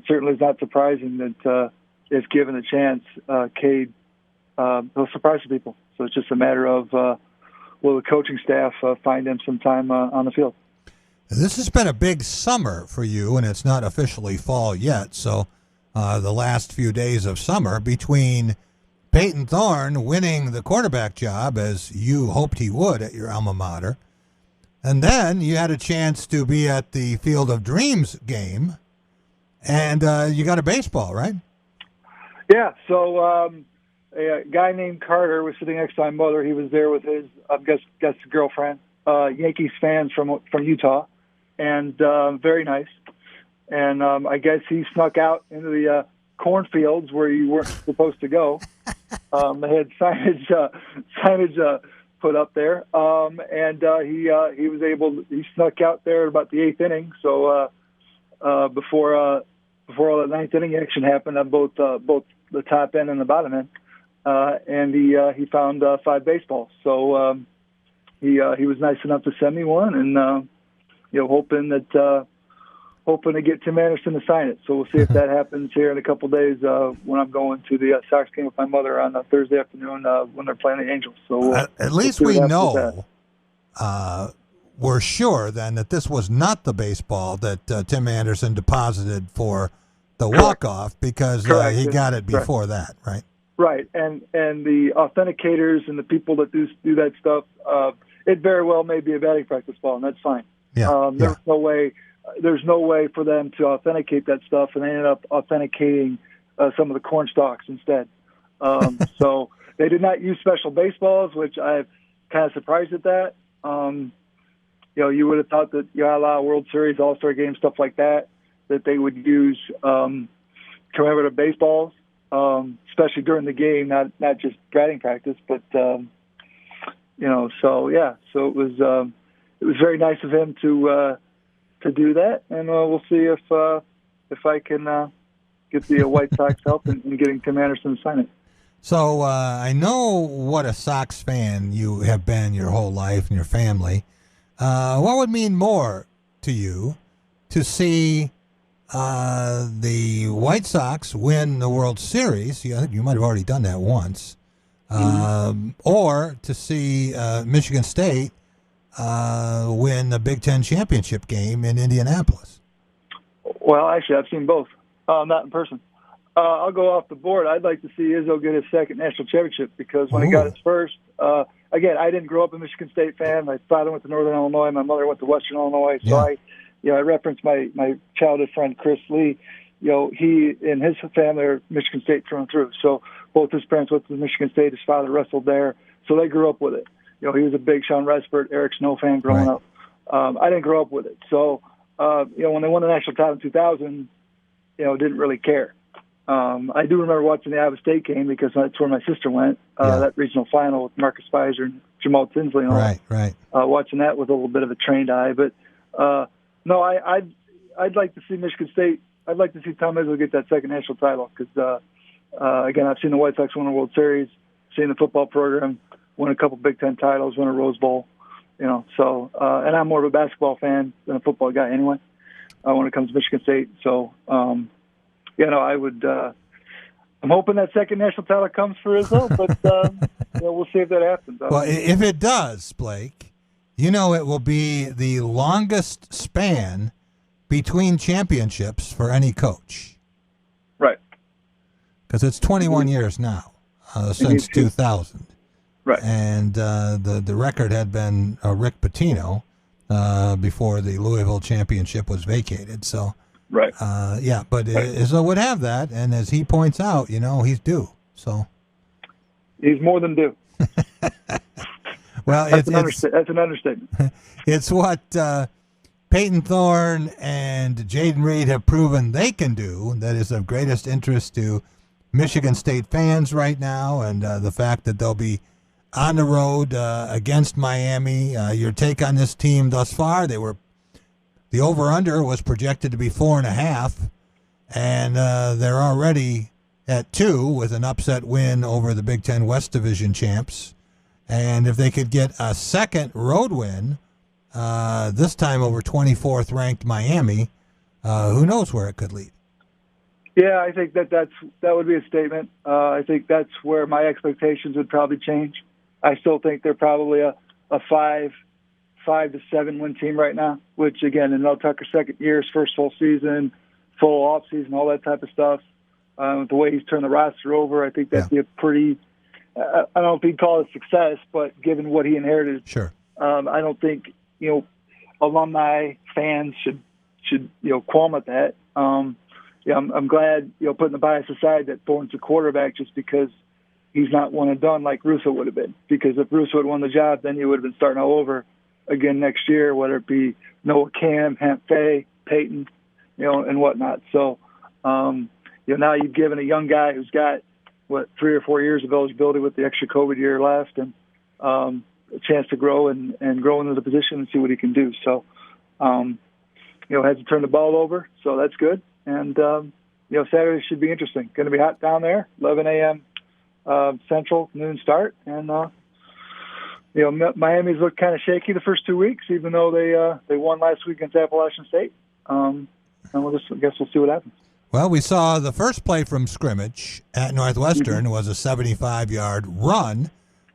certainly is not surprising that if given a chance, Cade he'll surprise some people. So it's just a matter of will the coaching staff find him some time on the field. This has been a big summer for you, and it's not officially fall yet. So the last few days of summer between Peyton Thorne winning the quarterback job, as you hoped he would at your alma mater, and then you had a chance to be at the Field of Dreams game, and you got a baseball, right? Yeah, so a guy named Carter was sitting next to my mother. He was there with his, guess girlfriend, Yankees fans from Utah. And very nice. And I guess he snuck out into the cornfields where you weren't supposed to go. They had signage put up there, and he snuck out there at about the 8th inning. So before all the 9th inning action happened on both the top end and the bottom end, and he found 5 baseballs. So he was nice enough to send me one, and hoping to get Tim Anderson to sign it. So we'll see if that happens here in a couple days when I'm going to the Sox game with my mother on Thursday afternoon when they're playing the Angels. So at least we know, we're sure then that this was not the baseball that Tim Anderson deposited for the walk-off because he got it before that, right? Right, and the authenticators and the people that do that stuff, it very well may be a batting practice ball, and that's fine. Yeah, there's no way for them to authenticate that stuff, and they ended up authenticating some of the corn stalks instead. So they did not use special baseballs, which I'm kind of surprised at that. you would have thought that a lot of World Series, All-Star games, stuff like that they would use commemorative baseballs, especially during the game, not just batting practice, but so it was very nice of him to do that, and we'll see if I can get the White Sox help in getting Tim Anderson to sign it. So I know what a Sox fan you have been your whole life and your family. What would mean more to you to see the White Sox win the World Series? I think you might have already done that once. Or to see Michigan State win the Big Ten championship game in Indianapolis? Well, actually, I've seen both. Not in person. I'll go off the board. I'd like to see Izzo get his second national championship because when he got his first, again, I didn't grow up a Michigan State fan. My father went to Northern Illinois. My mother went to Western Illinois. So I referenced my childhood friend Chris Lee. He and his family are Michigan State through and through. So both his parents went to Michigan State. His father wrestled there. So they grew up with it. He was a big Sean Respert, Eric Snow fan growing up. I didn't grow up with it. So, when they won the national title in 2000, didn't really care. I do remember watching the Iowa State game because that's where my sister went, that regional final with Marcus Pfizer and Jamal Tinsley and all. Right. Watching that with a little bit of a trained eye. But, no, I'd like to see Michigan State. I'd like to see Tom Izzo get that second national title because, again, I've seen the White Sox win a World Series, seen the football program win a couple Big Ten titles, win a Rose Bowl, So, and I'm more of a basketball fan than a football guy anyway when it comes to Michigan State. So, I would. I'm hoping that second national title comes for Izzo, but we'll see if that happens. Well, if it does, Blake, it will be the longest span between championships for any coach. Right. Because it's 21 years now since 2000. Right. And the record had been Rick Pitino before the Louisville championship was vacated. So. Right. But Izzo would have that, and as he points out, he's due. So he's more than due. Well, that's an understatement. It's what Peyton Thorne and Jaden Reed have proven they can do. That is of greatest interest to Michigan State fans right now, and the fact that they'll be on the road against Miami. Your take on this team thus far? The over-under was projected to be 4.5, and they're already at 2 with an upset win over the Big Ten West Division champs. And if they could get a second road win, this time over 24th ranked Miami, who knows where it could lead? Yeah, I think that would be a statement. I think that's where my expectations would probably change. I still think they're probably a 5 to 7 win team right now, which again, in Mel Tucker's second year, his first full season, full off season, all that type of stuff. The way he's turned the roster over, I think that'd be a pretty, I don't know if he'd call it success, but given what he inherited, sure. I don't think, alumni fans should qualm at that. I'm glad, putting the bias aside that Thorne's a quarterback just because he's not one and done like Russo would have been. Because if Russo had won the job, then you would have been starting all over again next year, whether it be Noah Cam, Hamp Fay, Peyton, and whatnot. So, now you've given a young guy who's got, 3 or 4 years of eligibility with the extra COVID year left and a chance to grow and grow into the position and see what he can do. So, hasn't turned the ball over, so that's good. And, Saturday should be interesting. Going to be hot down there, 11 a.m. Central, noon start. And, Miami's looked kind of shaky the first 2 weeks, even though they won last week against Appalachian State. And I guess we'll see what happens. Well, we saw the first play from scrimmage at Northwestern was a 75-yard run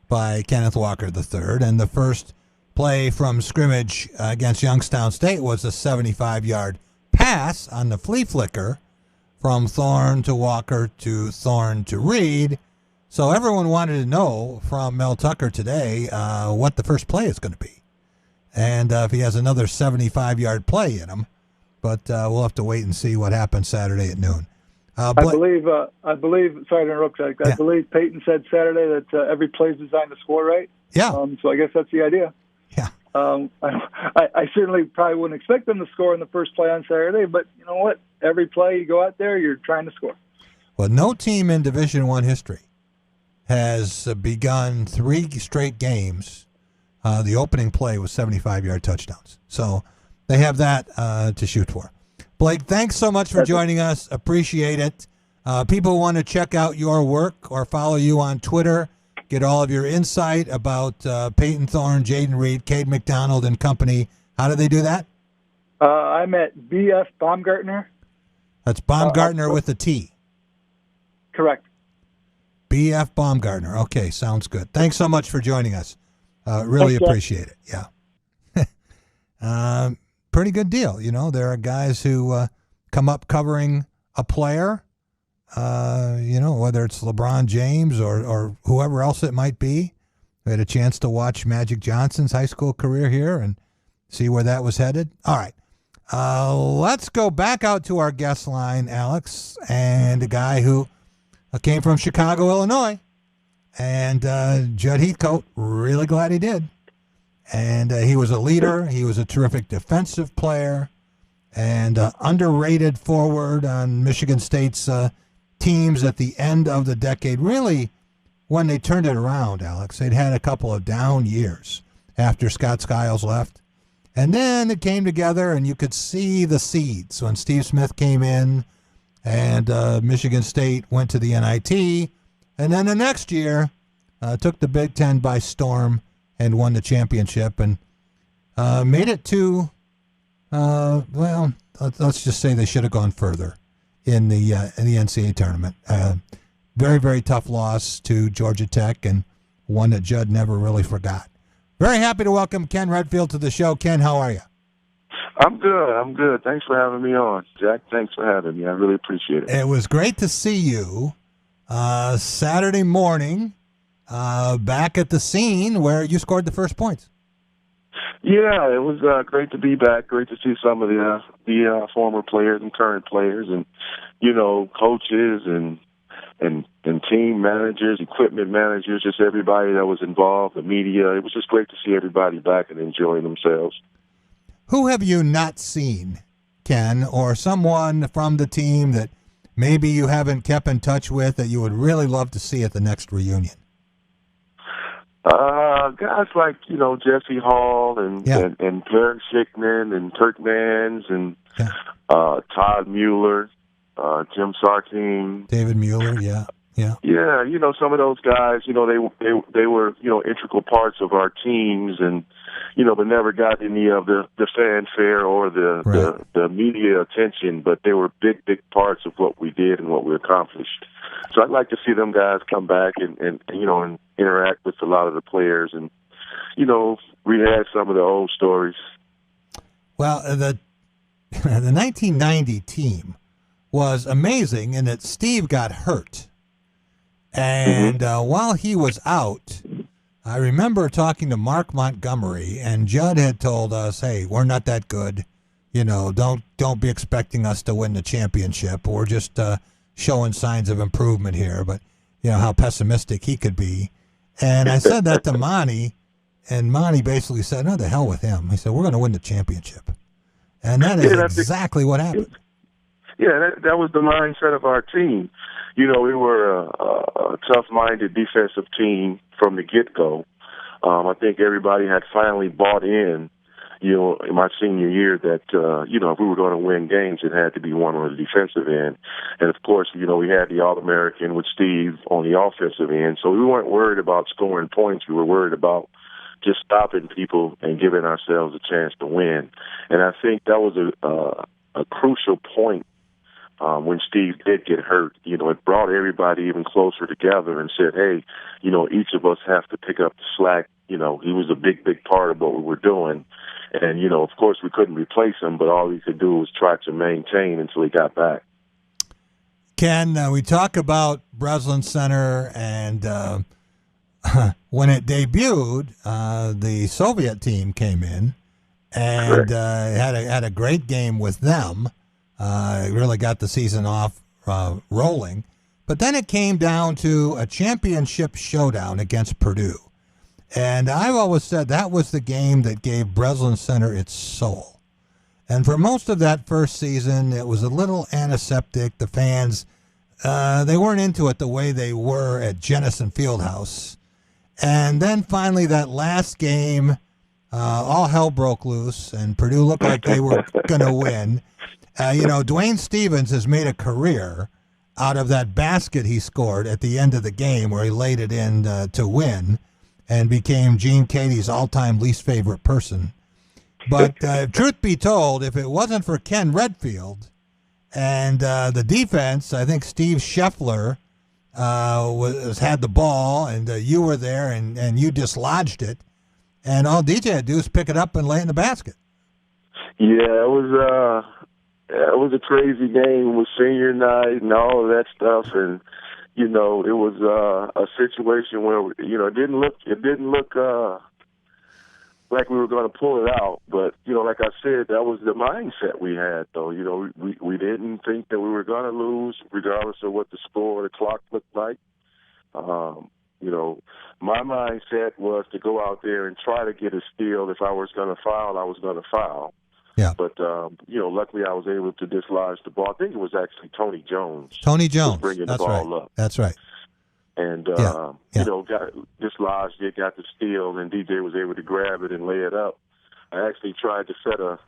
by Kenneth Walker III, and the first play from scrimmage against Youngstown State was a 75-yard pass on the flea flicker from Thorne to Walker to Thorne to Reed. So everyone wanted to know from Mel Tucker today what the first play is going to be, and if he has another 75-yard play in him. But we'll have to wait and see what happens Saturday at noon. I believe. Sorry to interrupt, Jack. I believe Peyton said Saturday that every play is designed to score, right? Yeah. So I guess that's the idea. Yeah. I certainly probably wouldn't expect them to score in the first play on Saturday, but you know what? Every play you go out there, you're trying to score. Well, no team in Division I history has begun 3 straight games. The opening play was 75-yard touchdowns. So they have that to shoot for. Blake, thanks so much for joining us. Appreciate it. People want to check out your work or follow you on Twitter, get all of your insight about Peyton Thorne, Jaden Reed, Cade McDonald, and company. How do they do that? I'm at BF Baumgartner. That's Baumgartner with a T. Correct. BF Baumgartner. Okay, sounds good. Thanks so much for joining us. Really appreciate it. Yeah. Pretty good deal. You know, there are guys who come up covering a player, whether it's LeBron James or whoever else it might be. We had a chance to watch Magic Johnson's high school career here and see where that was headed. All right. Let's go back out to our guest line, Alex, and a guy who came from Chicago, Illinois. And Judd Heathcote, really glad he did. And he was a leader. He was a terrific defensive player and underrated forward on Michigan State's teams at the end of the decade. Really, when they turned it around, Alex, they'd had a couple of down years after Scott Skiles left. And then it came together, and you could see the seeds when Steve Smith came in and Michigan State went to the NIT. And then the next year took the Big Ten by storm and won the championship and made it to, let's just say they should have gone further in the NCAA tournament. Very, very tough loss to Georgia Tech and one that Judd never really forgot. Very happy to welcome Ken Redfield to the show. Ken, how are you? I'm good. Thanks for having me on, Jack. Thanks for having me. I really appreciate it. It was great to see you Saturday morning back at the scene where you scored the first points. Yeah, it was great to be back. Great to see some of the former players and current players and, coaches and team managers, equipment managers, just everybody that was involved, the media. It was just great to see everybody back and enjoying themselves. Who have you not seen, Ken, or someone from the team that maybe you haven't kept in touch with that you would really love to see at the next reunion? Guys like, Jesse Hall and Derek Schickman and Kirk Mans and Todd Mueller, Jim Sartine. David Mueller, yeah. Yeah, some of those guys, they were, integral parts of our teams and, but never got any of the fanfare or the media attention, but they were big parts of what we did and what we accomplished. So I'd like to see them guys come back and interact with a lot of the players and, rehash some of the old stories. Well, the 1990 team was amazing in that Steve got hurt. And while he was out, I remember talking to Mark Montgomery, and Judd had told us, hey, we're not that good. Don't be expecting us to win the championship. We're just showing signs of improvement here. But, how pessimistic he could be. And I said that to Monty, and Monty basically said, no, the hell with him. He said, we're going to win the championship. And that is exactly what happened. Yeah, that was the mindset of our team. We were a tough-minded defensive team from the get-go. I think everybody had finally bought in, in my senior year that, if we were going to win games, it had to be one on the defensive end. And, of course, we had the All-American with Steve on the offensive end. So we weren't worried about scoring points. We were worried about just stopping people and giving ourselves a chance to win. And I think that was a crucial point. When Steve did get hurt, it brought everybody even closer together and said, hey, each of us have to pick up the slack. He was a big part of what we were doing. And, of course, we couldn't replace him, but all he could do was try to maintain until he got back. Ken, we talk about Breslin Center, and when it debuted, the Soviet team came in and had a great game with them. Really got the season off rolling. But then it came down to a championship showdown against Purdue. And I've always said that was the game that gave Breslin Center its soul. And for most of that first season, it was a little antiseptic. The fans, they weren't into it the way they were at Jennison Fieldhouse. And then finally that last game, all hell broke loose, and Purdue looked like they were going to win. Dwayne Stevens has made a career out of that basket he scored at the end of the game where he laid it in to win and became Gene Katie's all-time least favorite person. But truth be told, if it wasn't for Ken Redfield and the defense, I think Steve Scheffler had the ball, and you were there, and you dislodged it. And all DJ had to do is pick it up and lay it in the basket. Yeah, it was a crazy game with senior night and all of that stuff, and it was a situation where it didn't look like we were going to pull it out. But like I said, that was the mindset we had, though. We didn't think that we were going to lose, regardless of what the score or the clock looked like. My mindset was to go out there and try to get a steal. If I was going to foul, I was going to foul. Yeah. But, luckily I was able to dislodge the ball. I think it was actually Tony Jones. Tony Jones. Bringing That's the ball right. up. That's right. And, Yeah. got dislodged it, got the steal, and DJ was able to grab it and lay it up. I actually tried to set a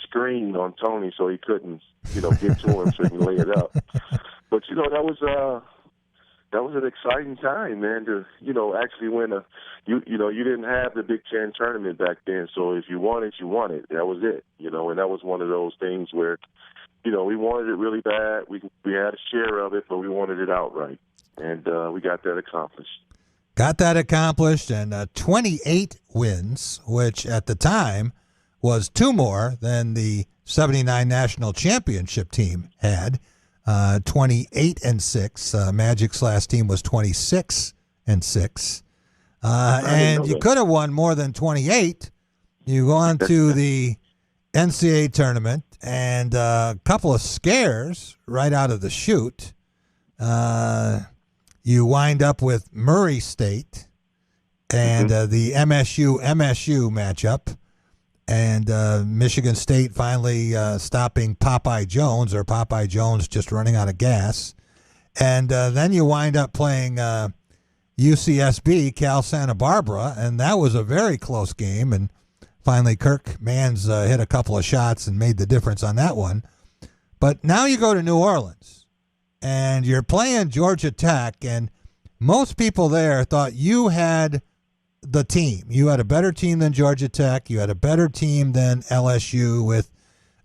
screen on Tony so he couldn't, get to him so he can lay it up. But, that was an exciting time, man, to, actually win you didn't have the Big Ten tournament back then, so if you won it, you won it. That was it, and that was one of those things where, we wanted it really bad. We had a share of it, but we wanted it outright, and we got that accomplished. Got that accomplished, and 28 wins, which at the time was 2 more than the 79 national championship team had. 28-6. Magic's last team was 26-6. And you could have won more than 28. You go on to the NCAA tournament, and a couple of scares right out of the chute. You wind up with Murray State and the MSU matchup. And Michigan State finally stopping Popeye Jones, or Popeye Jones just running out of gas. And then you wind up playing UCSB, Cal Santa Barbara, and that was a very close game. And finally Kirk Mans hit a couple of shots and made the difference on that one. But now you go to New Orleans, and you're playing Georgia Tech, and most people there thought you had the team. You had a better team than Georgia Tech. You had a better team than LSU with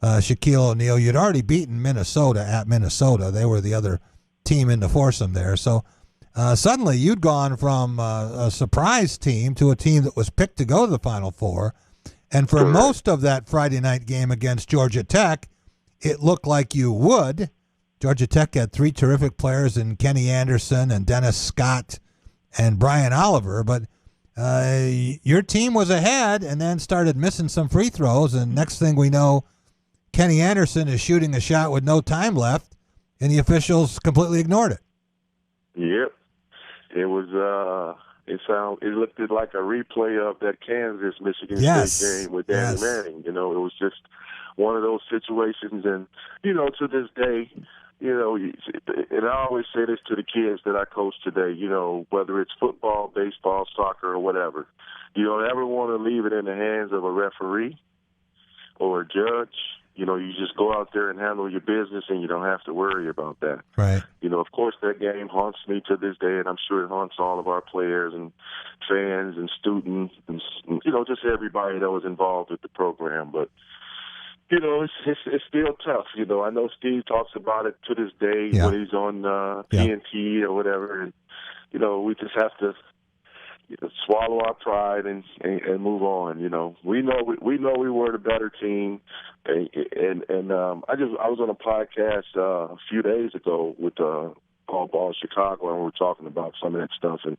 Shaquille O'Neal. You'd already beaten Minnesota at Minnesota. They were the other team in the foursome there. So suddenly you'd gone from a surprise team to a team that was picked to go to the Final Four. And for most of that Friday night game against Georgia Tech, it looked like you would. Georgia Tech had 3 terrific players in Kenny Anderson and Dennis Scott and Brian Oliver, but your team was ahead and then started missing some free throws, and next thing we know, Kenny Anderson is shooting a shot with no time left, and the officials completely ignored it. Yep. It was it looked like a replay of that Kansas Michigan State game with Danny Manning. It was just one of those situations, and to this day, and I always say this to the kids that I coach today, whether it's football, baseball, soccer, or whatever, you don't ever want to leave it in the hands of a referee or a judge. You just go out there and handle your business, and you don't have to worry about that. Right. Of course, that game haunts me to this day, and I'm sure it haunts all of our players and fans and students and, just everybody that was involved with the program. But it's still tough. I know Steve talks about it to this day when he's on TNT or whatever. And, we just have to swallow our pride and move on. We know we were the better team. And I was on a podcast a few days ago with Paul Ball Chicago, and we were talking about some of that stuff. And,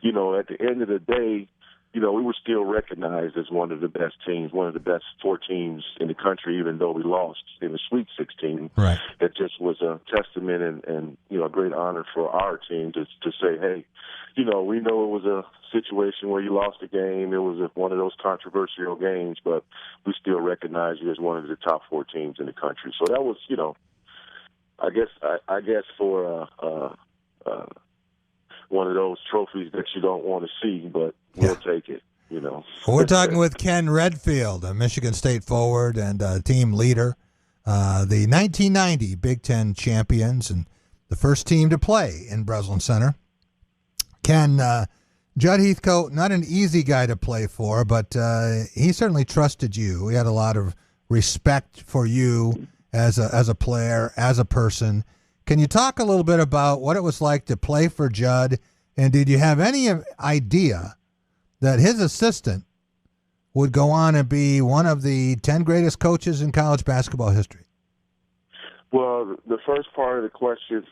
at the end of the day, we were still recognized as one of the best teams, one of the best 4 teams in the country, even though we lost in the Sweet 16. Right. It just was a testament and a great honor for our team to say, hey, we know it was a situation where you lost a game. It was one of those controversial games, but we still recognize you as one of the top 4 teams in the country. So that was, I guess for one of those trophies that you don't want to see, but we'll take it. Well, we're talking with Ken Redfield, a Michigan State forward and team leader, the 1990 Big Ten champions and the first team to play in Breslin Center. Ken, Judd Heathcote, not an easy guy to play for, but he certainly trusted you. He had a lot of respect for you as a player, as a person. Can you talk a little bit about what it was like to play for Judd, and did you have any idea that his assistant would go on and be one of the 10 greatest coaches in college basketball history? Well, the first part of the question,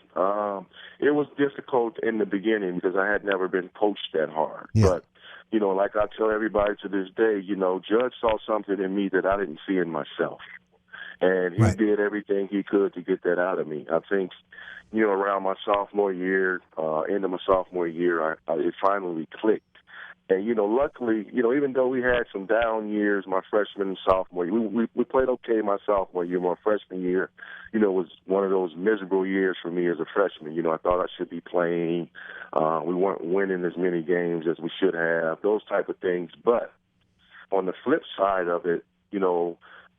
it was difficult in the beginning because I had never been coached that hard. Yeah. But, like I tell everybody to this day, Judd saw something in me that I didn't see in myself. And he did everything he could to get that out of me. I think, around my sophomore year, end of my sophomore year, it finally clicked. And, luckily, even though we had some down years my freshman and sophomore year, we played okay my sophomore year. My freshman year, was one of those miserable years for me as a freshman. I thought I should be playing. We weren't winning as many games as we should have, those type of things. But on the flip side of it,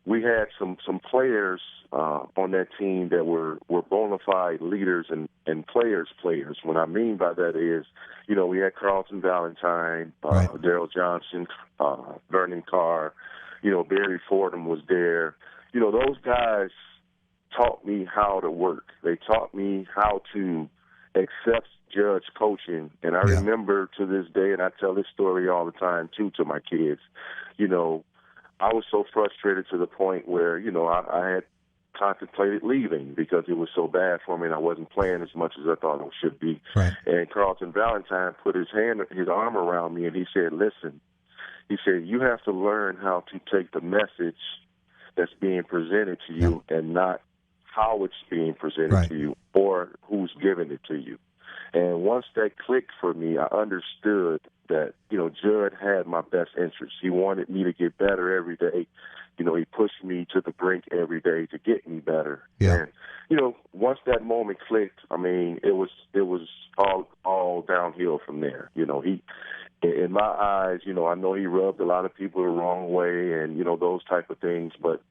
we had some players on that team that were bona fide leaders and players. What I mean by that is, we had Carlton Valentine, Daryl Johnson, Vernon Carr, Barry Fordham was there. Those guys taught me how to work. They taught me how to accept Judd's coaching. And I remember to this day, and I tell this story all the time, too, to my kids, I was so frustrated to the point where, I had contemplated leaving because it was so bad for me and I wasn't playing as much as I thought I should be. Right. And Carlton Valentine put his arm around me and he said, listen, he said, you have to learn how to take the message that's being presented to you and not how it's being presented to you or who's giving it to you. And once that clicked for me, I understood that, Judd had my best interest. He wanted me to get better every day. He pushed me to the brink every day to get me better. Yeah. And, once that moment clicked, it was all downhill from there. He, in my eyes, I know he rubbed a lot of people the wrong way and, those type of things. But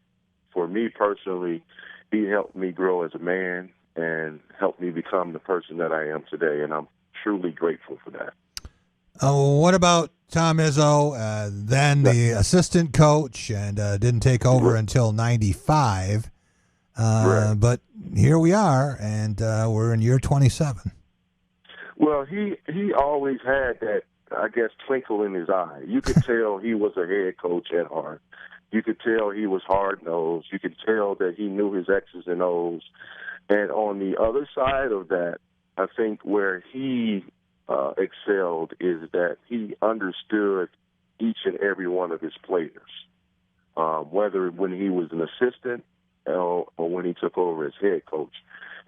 for me personally, he helped me grow as a man and helped me become the person that I am today. And I'm truly grateful for that. What about Tom Izzo, then the assistant coach, and didn't take over until 95. But here we are, and we're in year 27. Well, he always had that, I guess, twinkle in his eye. You could tell he was a head coach at heart. You could tell he was hard-nosed. You could tell that he knew his X's and O's. And on the other side of that, I think where he excelled is that he understood each and every one of his players, whether when he was an assistant or when he took over as head coach.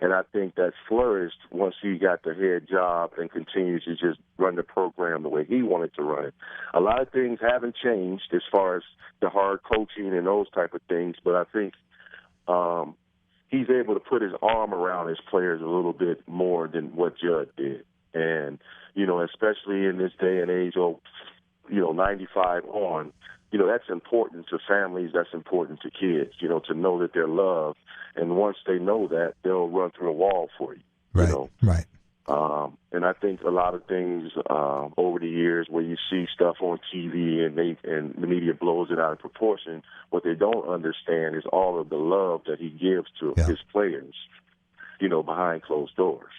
And I think that flourished once he got the head job and continued to just run the program the way he wanted to run it. A lot of things haven't changed as far as the hard coaching and those type of things, but I think he's able to put his arm around his players a little bit more than what Judd did. And, especially in this day and age of, 95 on, that's important to families. That's important to kids, to know that they're loved. And once they know that, they'll run through a wall for you. Right, right. And I think a lot of things over the years where you see stuff on TV and the media blows it out of proportion, what they don't understand is all of the love that he gives to his players, behind closed doors.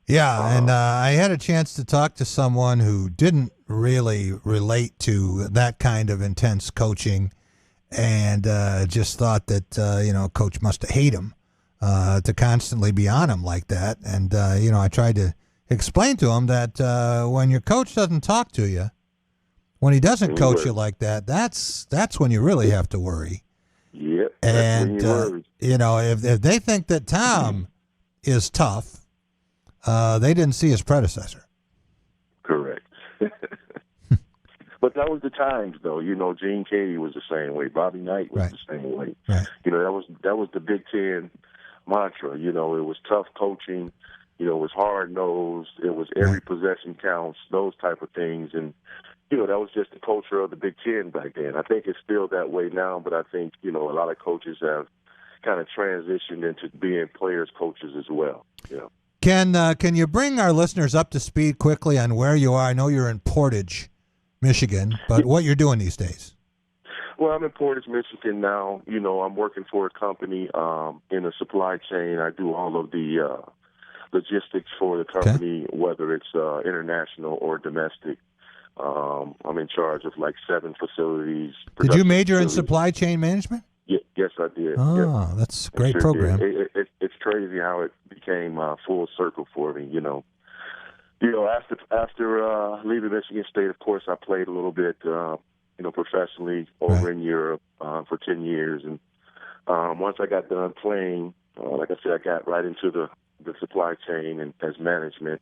Yeah, and I had a chance to talk to someone who didn't really relate to that kind of intense coaching and just thought that, Coach must hate him to constantly be on him like that. And, I tried to explain to him that when your coach doesn't talk to you, When he doesn't coach you like that, that's when you really have to worry. Yep. And if they think that Tom is tough, they didn't see his predecessor. Correct. But that was the times, though. Gene Keady was the same way. Bobby Knight was the same way. Right. That was the Big Ten mantra. It was tough coaching. It was hard nosed. It was every possession counts. Those type of things, and that was just the culture of the Big Ten back then. I think it's still that way now, but I think a lot of coaches have kind of transitioned into being players, coaches as well. Can you bring our listeners up to speed quickly on where you are? I know you're in Portage, Michigan, but what you're doing these days? Well, I'm in Portage, Michigan now. I'm working for a company in a supply chain. I do all of the logistics for the company, whether it's international or domestic. I'm in charge of 7 facilities. Did you major in supply chain management? Yes, I did. Oh, that's a great program. It's crazy how it became full circle for me. After leaving Michigan State, of course, I played a little bit, professionally over in Europe for 10 years. And once I got done playing, like I said, I got right into the supply chain and as management.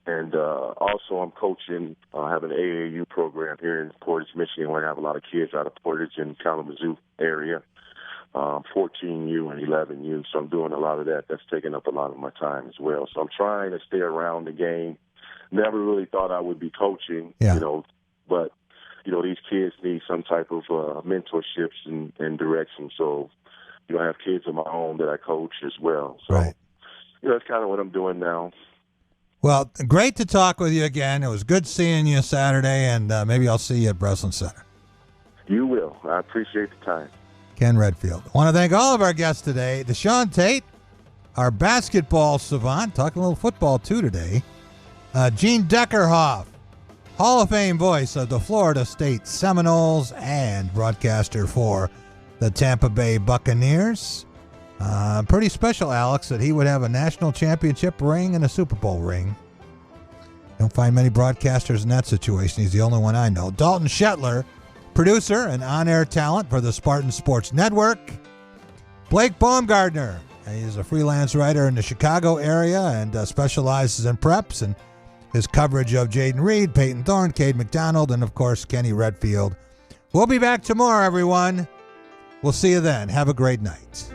And also I'm coaching. I have an AAU program here in Portage, Michigan, where I have a lot of kids out of Portage and Kalamazoo area, 14U and 11U. So I'm doing a lot of that. That's taking up a lot of my time as well. So I'm trying to stay around the game. Never really thought I would be coaching, but, these kids need some type of mentorships and direction. So, I have kids of my own that I coach as well. So, that's kind of what I'm doing now. Well, great to talk with you again. It was good seeing you Saturday, and maybe I'll see you at Breslin Center. You will. I appreciate the time. Ken Redfield. I want to thank all of our guests today. Deshaun Tate, our basketball savant, talking a little football too today. Gene Deckerhoff, Hall of Fame voice of the Florida State Seminoles and broadcaster for the Tampa Bay Buccaneers. Pretty special, Alex, that he would have a national championship ring and a Super Bowl ring. Don't find many broadcasters in that situation. He's the only one I know. Dalton Shetler, producer and on-air talent for the Spartan Sports Network. Blake Baumgartner, he's a freelance writer in the Chicago area and specializes in preps and his coverage of Jaden Reed, Peyton Thorne, Cade McDonald, and, of course, Kenny Redfield. We'll be back tomorrow, everyone. We'll see you then. Have a great night.